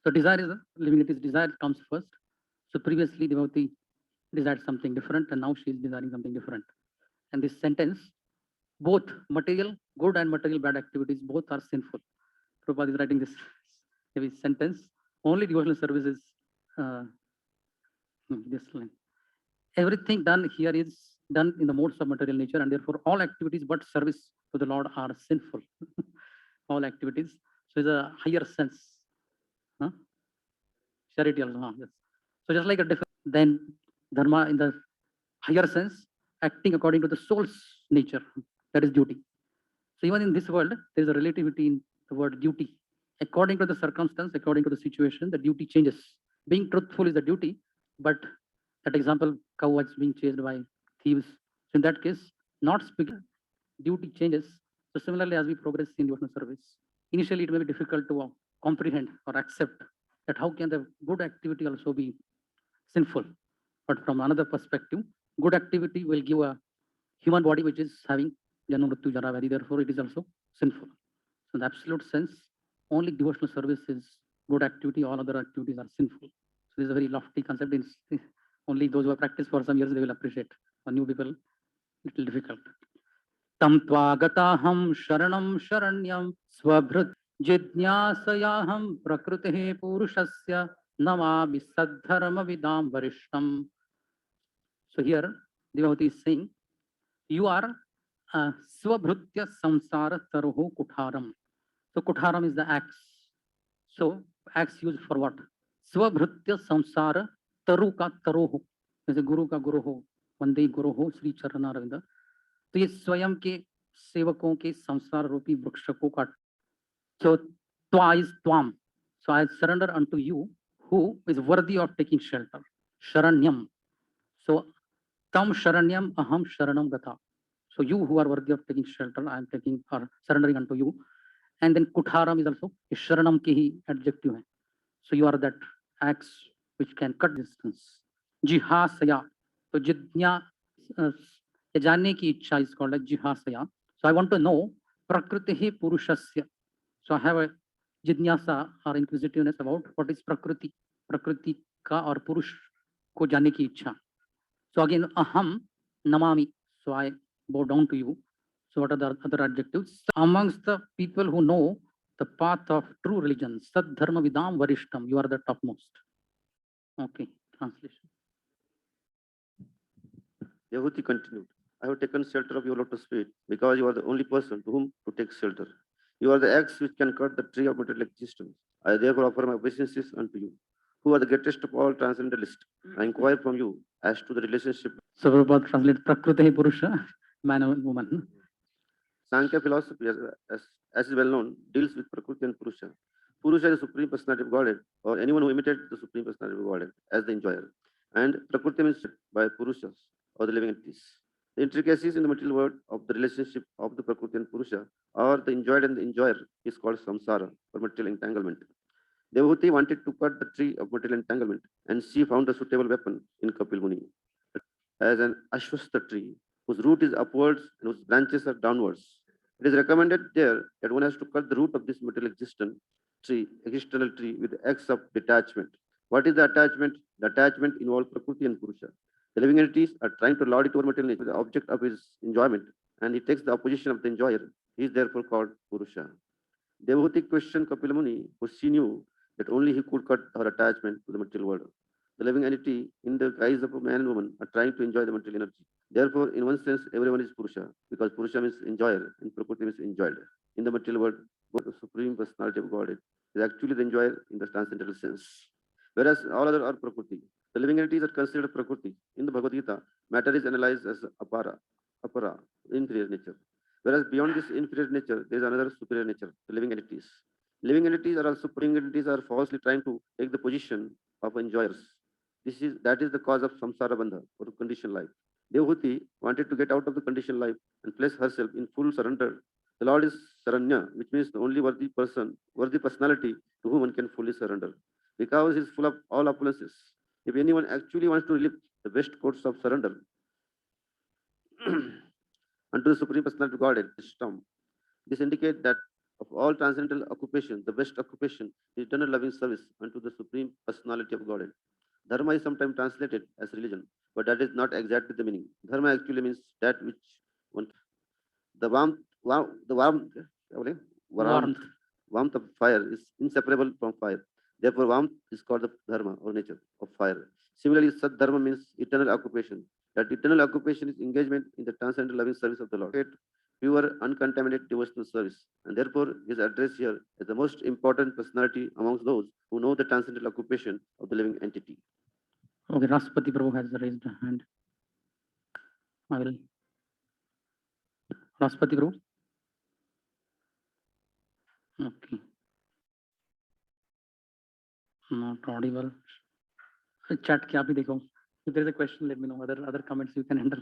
Speaker 1: So desire is living it is desire comes first. So previously Devati desired something different and now she is desiring something different. And this sentence, both material good and material bad activities, both are sinful. Prabhupada is writing this heavy sentence. Only devotional service is this line. Everything done here is done in the modes of material nature, and therefore all activities but service to the Lord are sinful. All activities. So it's a higher sense. Huh? Charity also. Yes. So just like a different, then dharma in the higher sense, acting according to the soul's nature, that is duty. So even in this world, there is a relativity in the word duty. According to the circumstance, according to the situation, the duty changes. Being truthful is the duty, but that example, cow was being chased by thieves. So in that case, not speaking, duty changes. So similarly, as we progress in devotional service, initially it may be difficult to comprehend or accept that how can the good activity also be sinful. But from another perspective, good activity will give a human body which is having Janma Mrityu Jara Vyadhi, therefore it is also sinful. So in the absolute sense, only devotional service is good activity, all other activities are sinful. So this is a very lofty concept. Only those who have practiced for some years, they will appreciate. For new people, little difficult. Tam tvagataham sharanam sharanyam swabhrit jidyasayaham prakritihi purushasya namami saddharma vidam varishtam. So here, Devavati is saying, you are swabhrutya samsara taroho kutharam. So kutharam is the axe. So axe used for what? Swabhrutya samsara taruka taroho. जैसे गुरु का गुरु हो, वंदे गुरु हो श्री चरणारविंद. तो ये स्वयं के सेवकों के संसार रूपी वृक्ष को काट. So twa is twam. So I surrender unto you who is worthy of taking shelter. Sharanyam. So tam sharanyam aham sharanam gata. So you who are worthy of taking shelter, I am taking or surrendering unto you. And then kutharam is also sharanam ki hi adjective hai. So you are that axe which can cut distance. Jihasaya. So jidnya जानने की इच्छा is called as jihasaya. So I want to know prakritihi purushasya. So I have a जिज्ञासा और inquisitiveness about what is प्रकृति, प्रकृति का और पुरुष को जानने की इच्छा. So again, aham namami. So I bow down to you. So what are the other adjectives? Amongst the people who know the path of true religion, Sad Dharma Vidam Varishtam, you are the topmost. Okay, translation.
Speaker 9: Yahuti continued, I have taken shelter of your lotus feet because you are the only person to whom to take shelter. You are the axe which can cut the tree of material existence. I therefore offer my obeisances unto you, who are the greatest of all transcendentalists. I inquire from you as to the relationship.
Speaker 1: So Prabhupada translate Prakriti Purusha, man and woman.
Speaker 9: Sankhya philosophy, as is well known, deals with Prakriti and Purusha. Purusha is the supreme personality of Godhead, or anyone who imitates the supreme personality of Godhead as the enjoyer. And Prakriti means by Purushas, or the living entities. The intricacies in the material world of the relationship of the Prakriti and Purusha, or the enjoyed and the enjoyer, is called samsara, or material entanglement. Devahuti wanted to cut the tree of material entanglement, and she found a suitable weapon in Kapil Muni, as an ashwastha tree, whose root is upwards and whose branches are downwards. It is recommended there that one has to cut the root of this material existential tree with the axe of detachment. What is the attachment? The attachment involves Prakriti and Purusha. The living entities are trying to lord it over material nature, the object of his enjoyment, and he takes the opposition of the enjoyer. He is therefore called Purusha. Devahuti questioned Kapila Muni, for she knew that only he could cut her attachment to the material world. The living entity, in the guise of a man and woman, are trying to enjoy the material energy. Therefore, in one sense, everyone is Purusha, because Purusha means enjoyer and Prakriti means enjoyed. In the material world, both the supreme personality of Godhead is actually the enjoyer in the transcendental sense, whereas all other are Prakriti. The living entities are considered Prakriti. In the Bhagavad Gita, matter is analyzed as apara, inferior nature. Whereas beyond this inferior nature, there is another superior nature, the living entities. Living entities are also living entities are falsely trying to take the position of enjoyers. That is the cause of samsara bandha, or conditioned life. Devahuti wanted to get out of the conditioned life and place herself in full surrender. The Lord is Saranya, which means the only worthy personality to whom one can fully surrender. Because he is full of all opulences. If anyone actually wants to relive the best course of surrender unto the Supreme Personality of Godhead, this indicates that of all transcendental occupations, the best occupation is eternal loving service unto the Supreme Personality of Godhead. Dharma is sometimes translated as religion, but that is not exactly the meaning. Dharma actually means that which one, the
Speaker 1: Warmth.
Speaker 9: warmth of fire is inseparable from fire. Therefore, warmth is called the dharma or nature of fire. Similarly, Sat Dharma means eternal occupation. That eternal occupation is engagement in the transcendental loving service of the Lord. Pure, uncontaminated devotional service. And therefore, his address here is the most important personality amongst those who know the transcendental occupation of the living entity.
Speaker 1: Okay, Rashtrapati Prabhu has raised a hand. I will. Rashtrapati Prabhu. Okay. Not audible. Chat क्या भी देखो. If there is a question, let me know. Other comments you can handle.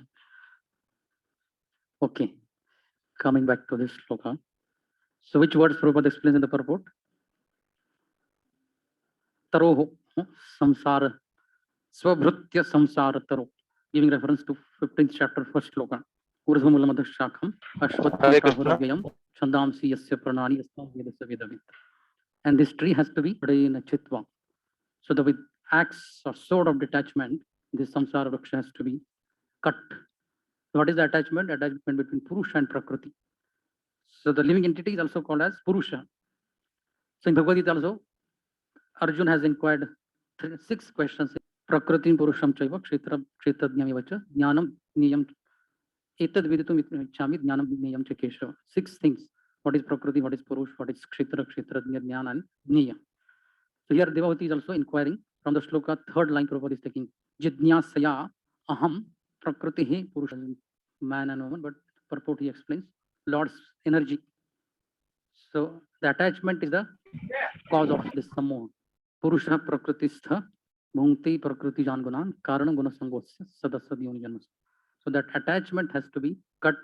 Speaker 1: Okay. Coming back to this shloka. So which words Prabhupada explains in the purport? Taroho, samsara, swabhrutya samsara taro, giving reference to 15th chapter, first shloka. Urdhvamulamada shakham, ashwattham prahuravayam, chandamsi yasya pranani yastam vedasya vedavit. And this tree has to be in a chitva. So the with axe or sword of detachment, this samsara vriksha has to be cut. What is the attachment? Attachment between Purusha and Prakriti. So the living entity is also called as Purusha. So in Bhagavad Gita also, Arjun has inquired 6 questions. Prakriti Purusham Chaiva Kshetrajnamivacha Jnanam Niyam Etad Viditum Ichami Jnanam Niyam Chakeshava. 6 things. What is Prakriti, what is Purush, what is Kshetrajna, Jnana and Niya. So here Devahuti is also inquiring from the shloka, 3rd line Prabhupada is taking Jidnyasaya Aham Prakriti Purusha, man and woman, but purport he explains Lord's energy. So the attachment is the cause of this samoha. Purusha Prakristha Bhunti Prakriti Jangunan Karana Guna Sangosya Sadasadi Janmas. So that attachment has to be cut.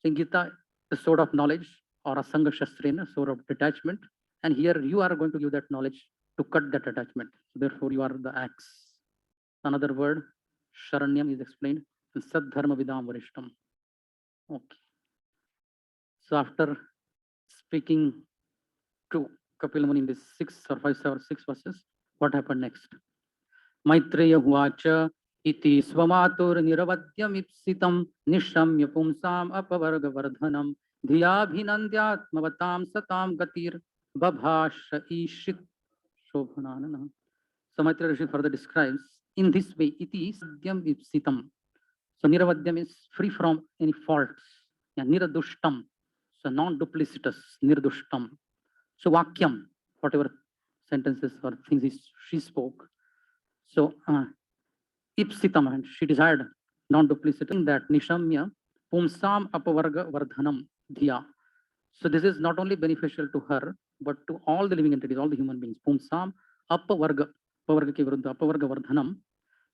Speaker 1: In Gita, the sword of knowledge or Asanga Shastrena, sword of detachment. And here you are going to give that knowledge to cut that attachment. So therefore, you are the axe. Another word, Sharanyam is explained. And Sadharma Vidam Varishtam. Okay. So after speaking to Kapil Muni in this 6 verses. What happened next? Maitreya Huacha iti swamatur niravadyam ipsitam nishamya pumsam apavarga vardhanam dhiyabhinandyatmavatam satam gatir babhasha ishit shobhananana. So Maitreya Rishi further describes in this way iti sadyam ipsitam. So niravadyam is free from any faults. Yeah, niradushtam. So non-duplicitous, nirdushtam. So vakyam, whatever sentences or things she spoke. So ipsitam, and she desired non-duplicity that nishamya pumsam apavarga vardhanam dhiya. So this is not only beneficial to her, but to all the living entities, all the human beings. Pumsam apavarga, apavarga ke viruddha, apavarga vardhanam.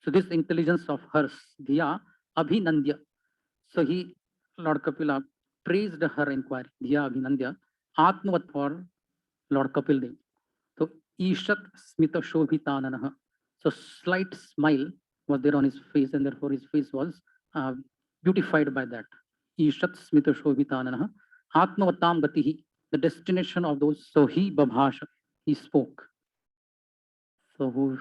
Speaker 1: So this intelligence of hers, dhiya abhinandya. So Lord Kapila, praised her inquiry, dhiya abhinandya, atmavat for Lord Kapil Dev. So Ishat Smita Shobhitananaha. So slight smile was there on his face, and therefore his face was beautified by that. Ishat Smita Shobhitananaha. Atmavatam Gatihi, the destination of those. So he Babhasha, he spoke. So who?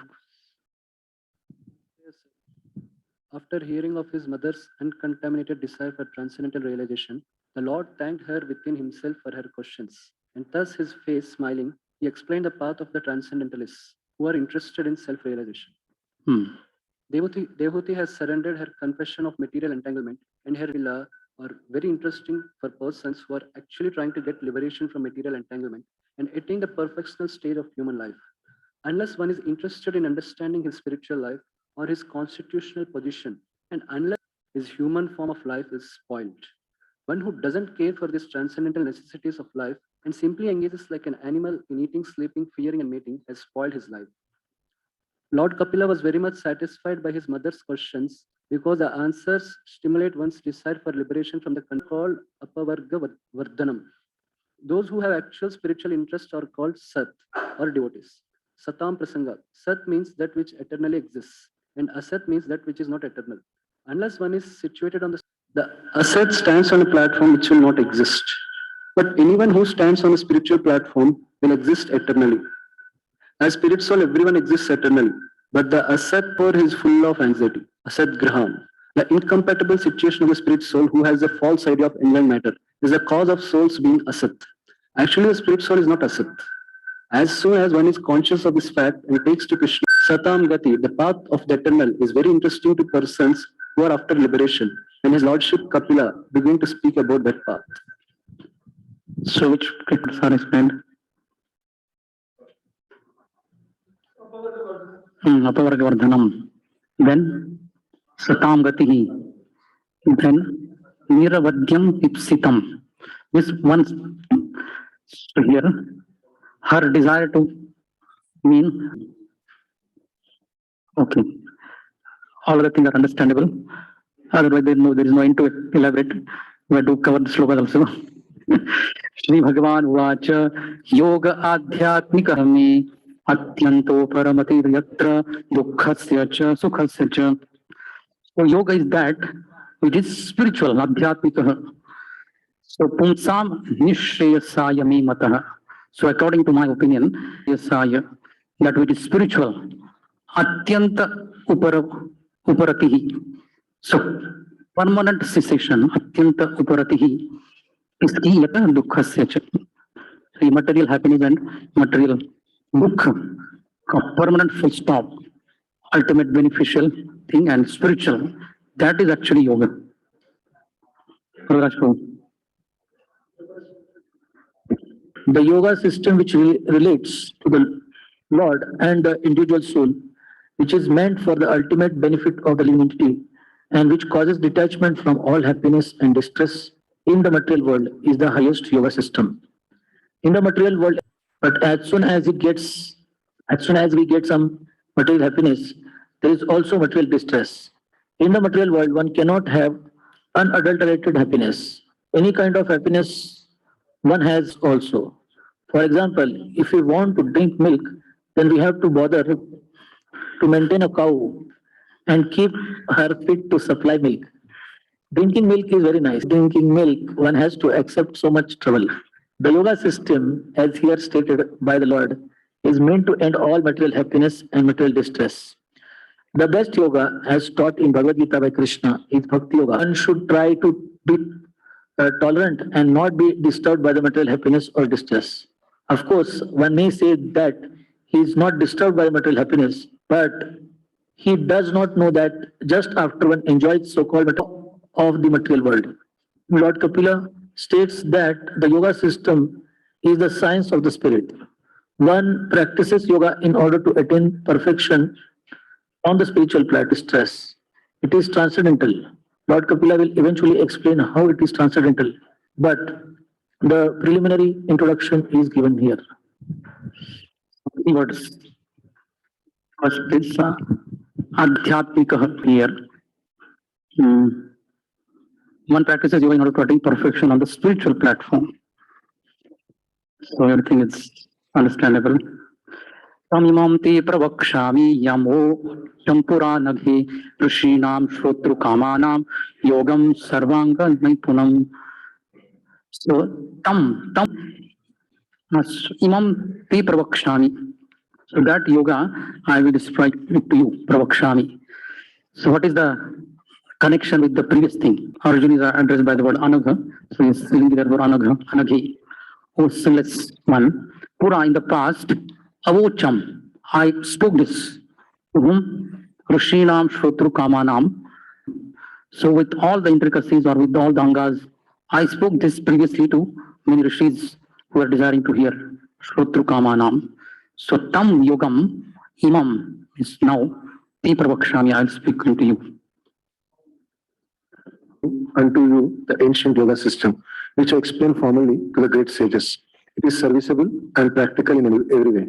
Speaker 10: After hearing of his mother's uncontaminated desire for transcendental realization, the Lord thanked her within himself for her questions, and thus his face smiling, he explained the path of the transcendentalists who are interested in self-realization. Devahuti has surrendered her confession of material entanglement, and her villa are very interesting for persons who are actually trying to get liberation from material entanglement and attain the perfectional state of human life. Unless one is interested in understanding his spiritual life or his constitutional position, and unless his human form of life is spoiled, one who doesn't care for these transcendental necessities of life and simply engages like an animal in eating, sleeping, fearing, and mating has spoiled his life. Lord Kapila was very much satisfied by his mother's questions because the answers stimulate one's desire for liberation from the called apavarga vardhanam. Those who have actual spiritual interest are called sat or devotees. Satam prasanga. Sat means that which eternally exists, and asat means that which is not eternal. Unless one is situated on the asat stands on a platform which will not exist. But anyone who stands on a spiritual platform will exist eternally. As spirit soul, everyone exists eternally. But the asat for is full of anxiety. Asat graham. The incompatible situation of the spirit soul who has a false idea of enlightened matter is the cause of souls being asat. Actually, the spirit soul is not asat. As soon as one is conscious of this fact and takes to Krishna, Satam Gati, the path of the eternal, is very interesting to persons who are after liberation. When his lordship Kapila began to speak about that path. So which scriptures are explained?
Speaker 1: Apavarga vardhanam. Then Satam Gatihi. Then Niravadyam Ipsitam. This once here, her desire to mean, okay, all other things are understandable. Otherwise, there is no end to elaborate. We have to cover the slokas also. Shri Bhagavan Vacha Yoga Adhyatmika Me Atyanto Paramati Yatra Dukkhasya Cha Sukhasya Cha. So yoga is that which is spiritual, Adhyatmika. So Pumsam Nishreyasaya Me Mataha. So according to my opinion, Yasaya, that which is spiritual, Atyanta Uparatihi. So permanent cessation, Atyanta Uparatihi, is Iyata Dukkhasya Cha. So material happiness and material dukkha, a permanent full stop, ultimate beneficial thing and spiritual. That is actually yoga. The yoga system which relates to the Lord and the individual soul, which is meant for the ultimate benefit of the living entity and which causes detachment from all happiness and distress in the material world, is the highest yoga system. In the material world, but as soon as we get some material happiness, there is also material distress. In the material world, one cannot have unadulterated happiness. Any kind of happiness one has also. For example, if we want to drink milk, then we have to bother to maintain a cow and keep her fit to supply milk. Drinking milk is very nice. Drinking milk, one has to accept so much trouble.
Speaker 11: The yoga system, as here stated by the Lord, is meant to end all material happiness and material distress. The best yoga, as taught in Bhagavad Gita by Krishna, is Bhakti Yoga. One should try to be tolerant and not be disturbed by the material happiness or distress. Of course, one may say that he is not disturbed by material happiness, but he does not know that just after one enjoys so-called of the material world. Lord Kapila states that the yoga system is the science of the spirit. One practices yoga in order to attain perfection on the spiritual plane stress. It is transcendental. Lord Kapila will eventually explain how it is transcendental, but the preliminary introduction is given here. Three words. First is Adhyatmika here. One practices yoga in order to attain perfection on the spiritual platform. So everything is understandable. Tamimam te pravakshami yamo champura naghe rishinam shrotru kamanam yogam sarvanga naipunam. So imam te pravakshami. So that yoga I will describe it to you, pravakshami. So what is the connection with the previous thing? Origin is addressed by the word anagha. So he is saying the word anagha, anaghi, who sinless one. Pura in the past, avocham. I spoke this to whom? Rishinam Shrotru Kamanam. So with all the intricacies or with all the angas, I spoke this previously to many rishis who are desiring to hear Shrotru Kamanam. So tam yogam imam is now te pravakshami. I'll speak to you.
Speaker 12: Unto you the ancient yoga system, which I explained formally to the great sages. It is serviceable and practical in every way.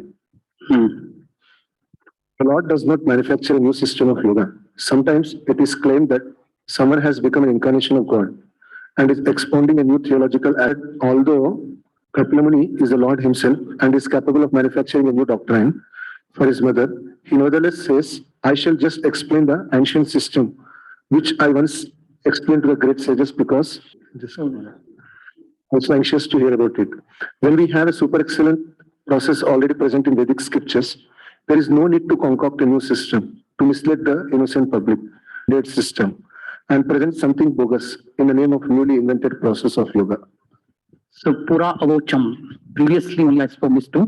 Speaker 12: The Lord does not manufacture a new system of yoga. Sometimes it is claimed that someone has become an incarnation of God and is expounding a new theological act, although Kapila Muni is the Lord himself and is capable of manufacturing a new doctrine for his mother. He nevertheless says, I shall just explain the ancient system, which I once explained to the great sages because also anxious to hear about it. When we have a super excellent process already present in Vedic scriptures, there is no need to concoct a new system to mislead the innocent public, dead system, and present something bogus in the name of newly invented process of yoga.
Speaker 11: So Pura Avocham. Previously only I spoke this to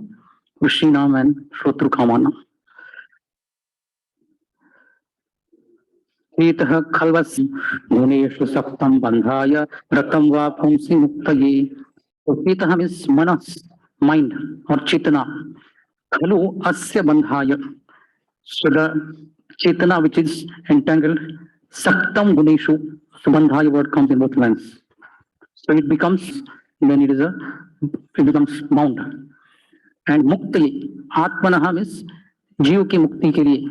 Speaker 11: Vishinam and Shrotru Kamana. Etah Khalvas Muneshu Saptam Bandhaya Ratam Va Pumsi Muktaye. So Etah means manas, mind or Chetana. Khalu Asya Bandhaya. So the Chetana which is entangled, Saptam Guneshu. So Bandhaya word comes in both lines. So it becomes, when it becomes bound. And Mukti, Atmanaha means Jiva ki Mukti ke liye.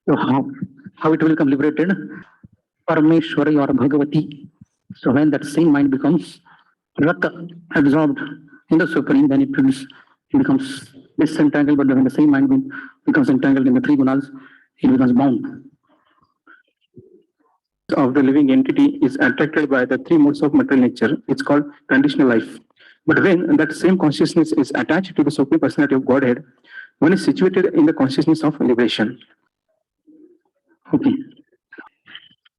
Speaker 11: So how it will become liberated? Parameshwari or Bhagavati. So when that same mind becomes Rata, absorbed in the Supreme, then it becomes disentangled, but when the same mind becomes entangled in the three gunas, it becomes bound. Of the living entity is attracted by the three modes of material nature. It's called conditional life. But when that same consciousness is attached to the Supreme Personality of Godhead, one is situated in the consciousness of liberation. Okay.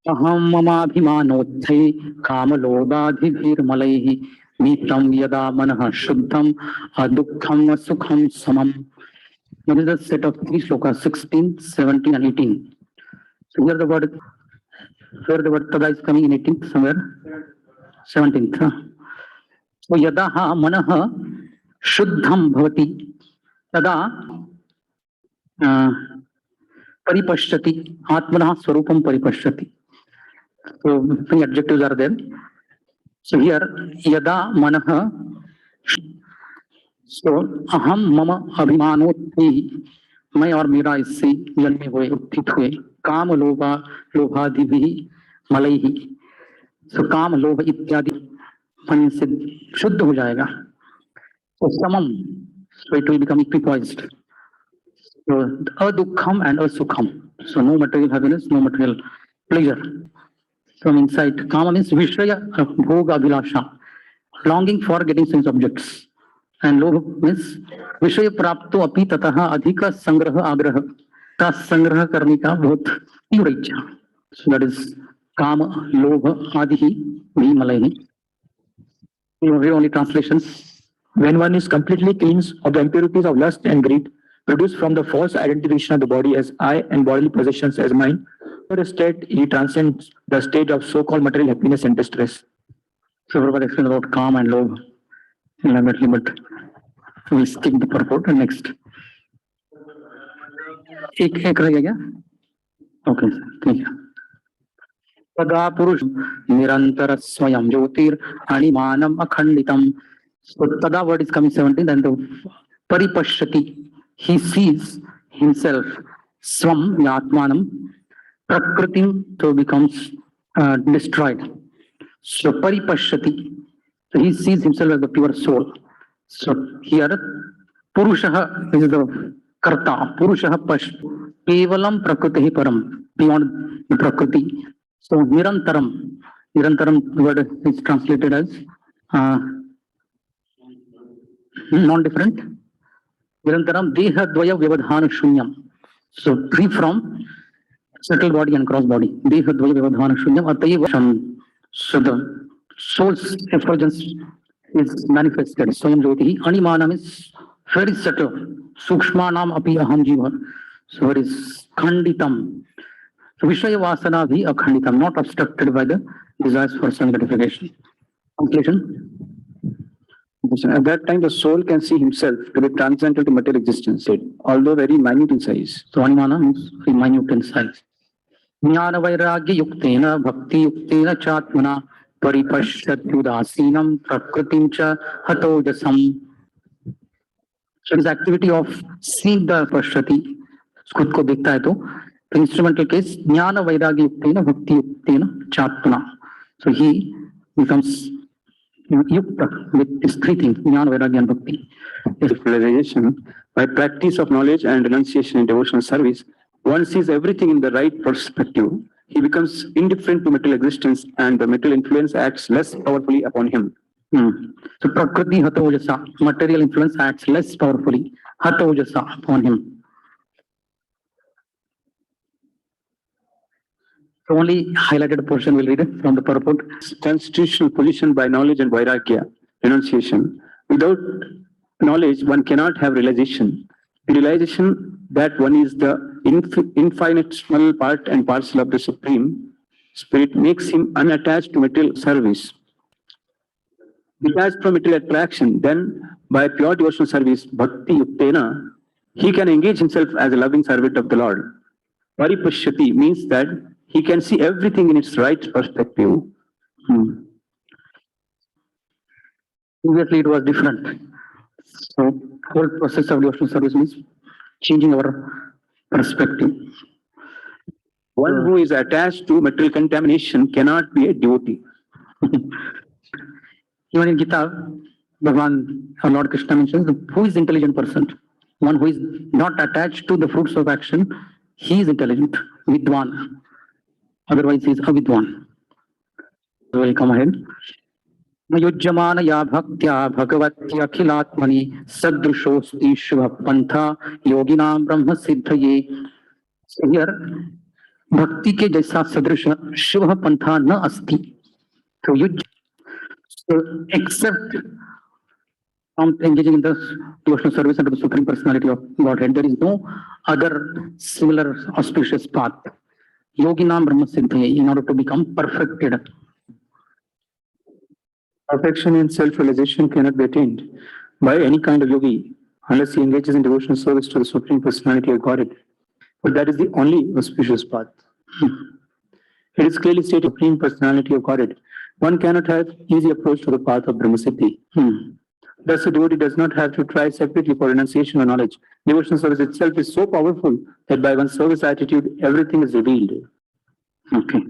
Speaker 11: Aham mamabhimanotthai kamalodadhibhirmalaihi nitam yada manah shuddham adukham sukham samam. That is the set of three slokas, 16, 17 and 18. So here the word tada is coming in 18th somewhere, 17th. So yadaha manah shuddham bhavati tada paripashyati atmanah swarupam paripashyati. So three adjectives are there. So here yada manah. So aham mama abhimanotthi, मैं और मेरा इससे जन्मे हुए उत्थित हुए काम लोभादि भी मलई ही. सो काम लोभ इत्यादि मन से शुद्ध हो जाएगा. So samam, so it will become equipoised. So adukham and asukham. So no material happiness, no material pleasure. From inside, kama means vishaya bhoga abhilasha, longing for getting sense objects. And lobh means विषय प्राप्तो अपि ततः अधिक संग्रह आग्रह का संग्रह करने का बहुत तीव्र इच्छा. So that is काम लोभ आदि ही विमलैः. You read only translations. When one is completely cleansed of the impurities of lust and greed, produced from the false identification of the body as I and bodily possessions as mine, for a state he transcends the state of so-called material happiness and distress. So Prabhupada explained about calm and love elaborately, but we skip the purport and next. एक रह गया okay ठीक है तदा पुरुष निरंतर स्वयं ज्योतिर अणिमानम अखंडितम. So tada word is coming 17 and the paripashyati, he sees himself swam yatmanam prakritim, so becomes destroyed. So paripashyati, so he sees himself as the pure soul. So here purushaha is the karta, purushaha pash kevalam prakriti param, beyond the prakriti. So nirantaram, nirantaram word is translated as non-different. Nirantaram deha dvaya vyavadhana shunyam. So free from subtle body and cross body. Deha dvaya vyavadhana shunyam atayva. So the soul's effulgence is manifested. Swayam jyoti. Animanam is very subtle. Sukshmanam api aham jiva. So it is khanditam. So Vishaya Vasana bhi akhanditam, not obstructed by the desires for sense gratification. Translation.
Speaker 13: At that time, the soul can see himself to be transcendental to material existence, although very minute in size.
Speaker 11: So Animana means very minute in size. Jnana Vairagya Yuktena Bhakti Yuktena Chatmana Paripashyatyudasinam Prakritim Cha Hatojasam. So this activity of seeing the Pashyati, खुद को देखता है तो instrumental case ज्ञान वैराग्य युक्तेन भक्ति युक्तेन चात्मना. So he becomes yukta with these three things, jnana, vairagya and bhakti.
Speaker 13: Realization, by practice of knowledge and renunciation in devotional service, one sees everything in the right perspective. He becomes indifferent to material existence and the material influence acts less powerfully upon him.
Speaker 11: So prakriti hatojasa, material influence acts less powerfully, hatojasa upon him. So only highlighted portion will read it from the purport.
Speaker 13: Constitutional position by knowledge and vairagya, renunciation. Without knowledge, one cannot have realization. The realization that one is the infinitesimal part and parcel of the Supreme Spirit makes him unattached to material service. Detached from material attraction, then by pure devotional service, bhakti yuktena, he can engage himself as a loving servant of the Lord. Paripashyati means that he can see everything in its right perspective.
Speaker 11: Previously it was different. So whole process of devotional service means changing our perspective.
Speaker 13: One who is attached to material contamination cannot be a devotee.
Speaker 11: Even in Gita, Bhagavan, our Lord Krishna mentions who is intelligent person. One who is not attached to the fruits of action, he is intelligent, vidwan. Otherwise, he is avidwan. So we'll come ahead. Yujyamana ya bhaktya bhagavati akhilatmani sadrushosti shubha pantha yoginam brahma siddhaye. So here, bhakti ke jaisa sadrisha shubha pantha na asti. So so except from engaging in the devotional service under the Supreme Personality of Godhead, there is no other similar auspicious path. Yoginam brahma siddhaye, in order to become perfected.
Speaker 13: Perfection in self-realization cannot be attained by any kind of yogi unless he engages in devotional service to the Supreme Personality of Godhead. But that is the only auspicious path. It is clearly stated, Supreme Personality of Godhead. One cannot have easy approach to the path of Brahma Siddhi. Thus, the devotee does not have to try separately for renunciation or knowledge. Devotional service itself is so powerful that by one's service attitude, everything is revealed.
Speaker 11: Okay.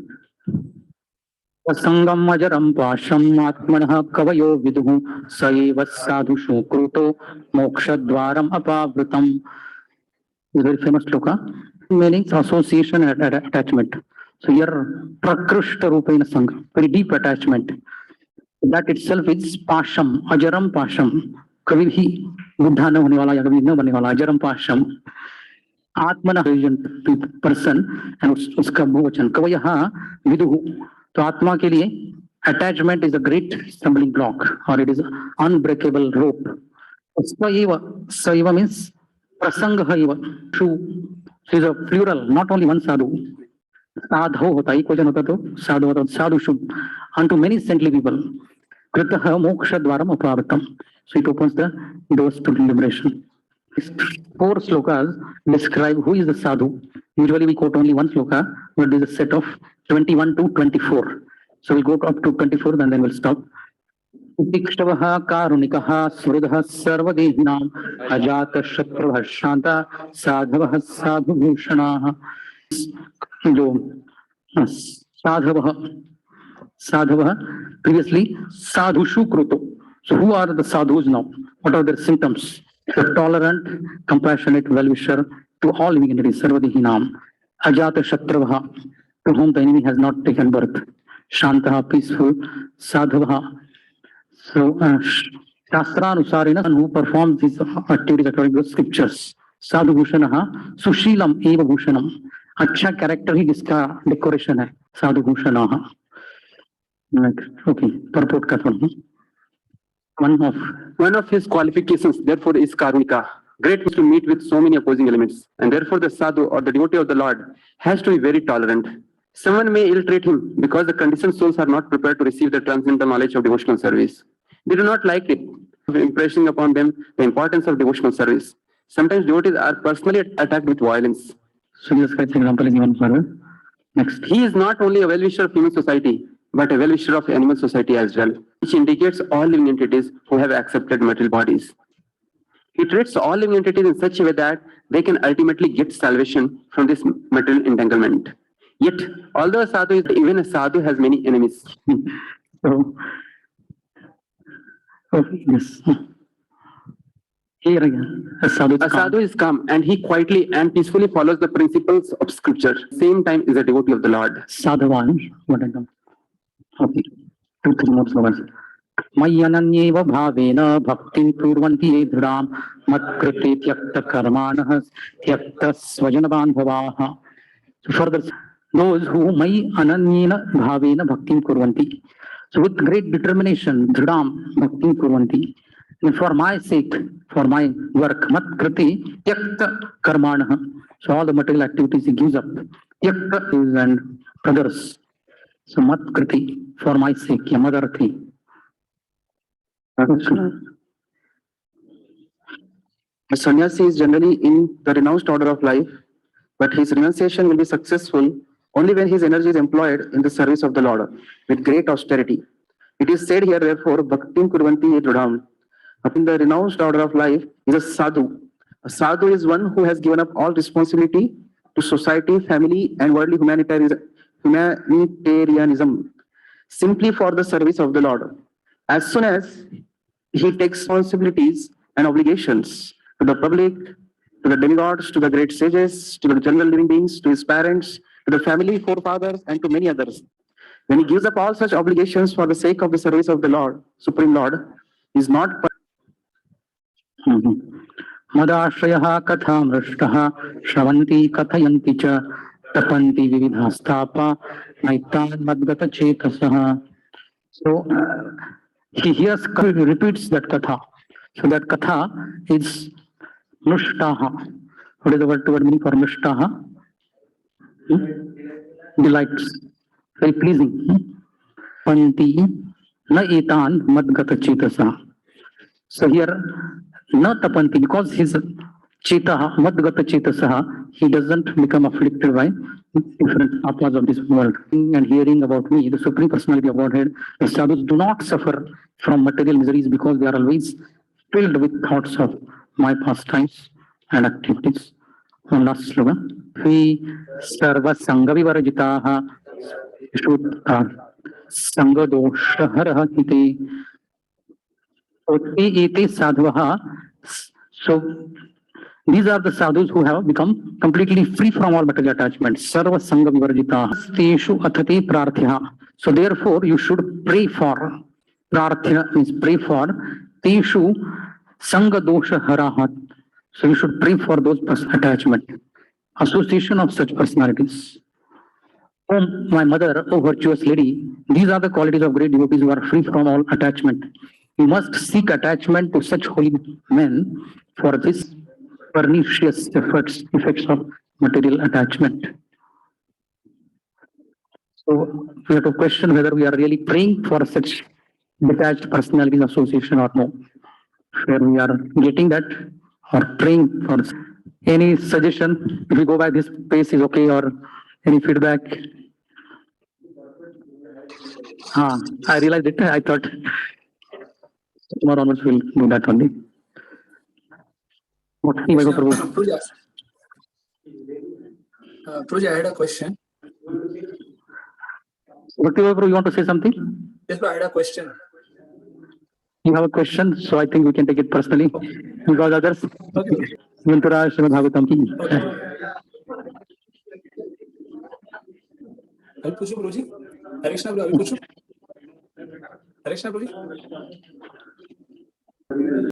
Speaker 11: Sangam majaram pasham atmanah kavayo viduhu saeva sadhu shukruto mokshadwaram apavritam. Very famous shloka. Meanings association and attachment. So here prakrushta rupena sangha, very deep attachment. That itself is pasham, ajaram pasham. कभी भी बुढ़ा न होने वाला या कभी न बनने वाला अजरम पाशम आत्मना पर्सन एंड उसका बहुवचन कवयः विदुः तो आत्मा के लिए attachment is a great stumbling block और इट इज अनब्रेकेबल रोप सैव मीन्स प्रसंग इव is a plural not only one साधु साधो होता एक वचन होता तो साधु होता साधु शुभ unto many saintly people कृतः मोक्ष Dwaram अपावृतम so it opens the doors to liberation. 4 slokas describe who is the sadhu. Usually we quote only one sloka, but there is a set of 21 to 24. So we'll go up to 24 and then we'll stop. Utikštavah karunikah smridhah sarvadehinam ajata shatruvah shanta sadhavah sadhubhushanah. जो sadhavah previously sadhushu kruto. So who are the sadhus now? What are their symptoms? The tolerant, compassionate well-wisher to all living entities, sarvadehinam. Ajata shatravaha, to whom the enemy has not taken birth. Shantaha, peaceful. Sadhavaha. So, Shastranusarina, who performs these activities according to the scriptures. Sadhu bhushanaha, sushilam eva bhushanam. अच्छा character ही जिसका decoration है. Sadhu bhushanaha. Okay, purport का थोड़ा.
Speaker 13: One of his qualifications, therefore, is Karunika. Great is to meet with so many opposing elements, and therefore the sadhu or the devotee of the Lord has to be very tolerant. Someone may ill-treat him because the conditioned souls are not prepared to receive the transcendental knowledge of devotional service. They do not like it, impressing upon them the importance of devotional service. Sometimes devotees are personally attacked with violence.
Speaker 11: So this example is given further. Next.
Speaker 13: He is not only a well-wisher of human society, but a well-wisher of animal society as well, which indicates all living entities who have accepted material bodies. He treats all living entities in such a way that they can ultimately get salvation from this material entanglement. Yet, although a sadhu is, even a sadhu has many enemies.
Speaker 11: So, okay, yes. Here again, a sadhu
Speaker 13: is calm and he quietly and peacefully follows the principles of scripture. Same time is a devotee of the Lord.
Speaker 11: Sadhavan, what I done. Okay, 2-3 more slogans. मय्यनन्येव भावेन भक्तिं कुर्वन्ति ये दृढां मत्कृते त्यक्तकर्माणः त्यक्तस्वजनबान्धवाः. Further, those who मयि अनन्येन भावेन भक्तिं कुर्वन्ति. So with great determination, दृढां भक्तिं कुर्वन्ति. And for my sake, for my work, matkriti tyakta karmanah. So all the material activities he gives up. Tyakta is and others. So matkriti, for my sake, yamadarthi.
Speaker 13: A sannyasi is generally in the renounced order of life, but his renunciation will be successful only when his energy is employed in the service of the Lord with great austerity. It is said here, therefore, bhaktim kurvanti dridham. In the renounced order of life is a sadhu. A sadhu is one who has given up all responsibility to society, family, and worldly humanitarianism simply for the service of the Lord. As soon as he takes responsibilities and obligations to the public, to the demigods, to the great sages, to the general living beings, to his parents, to the family, forefathers, and to many others, when he gives up all such obligations for the sake of the service of the Lord, Supreme Lord, he is not
Speaker 11: मदाश्रयः कथा मृष्टः श्रवन्ति कथयन्ति च तपन्ति विविधास्तापा नैतान् मद्गतचेतसः. So he hears, repeats that katha. So that katha is nushtaha. What is the word meaning for nushtaha? Delights, very pleasing. Panti na etan madgata chetasa. So here na tapanti, because his chetaha, madgata chetasaha, he doesn't become afflicted by different tapas of this world. And hearing about me, the Supreme Personality of Godhead, the sadhus do not suffer from material miseries because they are always filled with thoughts of my pastimes and activities. One last slogan. Fi sarva sanga vivarajitaha shuddha sanga dosha haraha iti. So these are the sadhus who have become completely free from all material attachments. Sarva sanga vivarjita. Teshu athati prarthya. So therefore you should pray for prarthya means pray for, teshu sanga dosha harahat. So you should pray for those attachment, association of such personalities. Oh, my mother, oh virtuous lady, these are the qualities of great devotees who are free from all attachment. You must seek attachment to such holy men for this pernicious effects of material attachment. So we have to question whether we are really praying for such detached personalities association or no. Where we are getting that or praying for any suggestion. If we go by this pace is okay or any feedback. I realized it. I thought tomorrow onwards we'll do that only. What?
Speaker 14: Pooja, Pooja, I had a question.
Speaker 11: Bhakti Prabhu, you want to say something?
Speaker 14: Yes, bro, I had a question.
Speaker 11: You have a question, so I think we can take it personally because others.
Speaker 14: Okay.
Speaker 11: Vintura Srimad Bhagavatam ki.
Speaker 14: I'll push you, Guruji. Hare Krishna, bro. I'll push you. Hare Krishna, Guruji.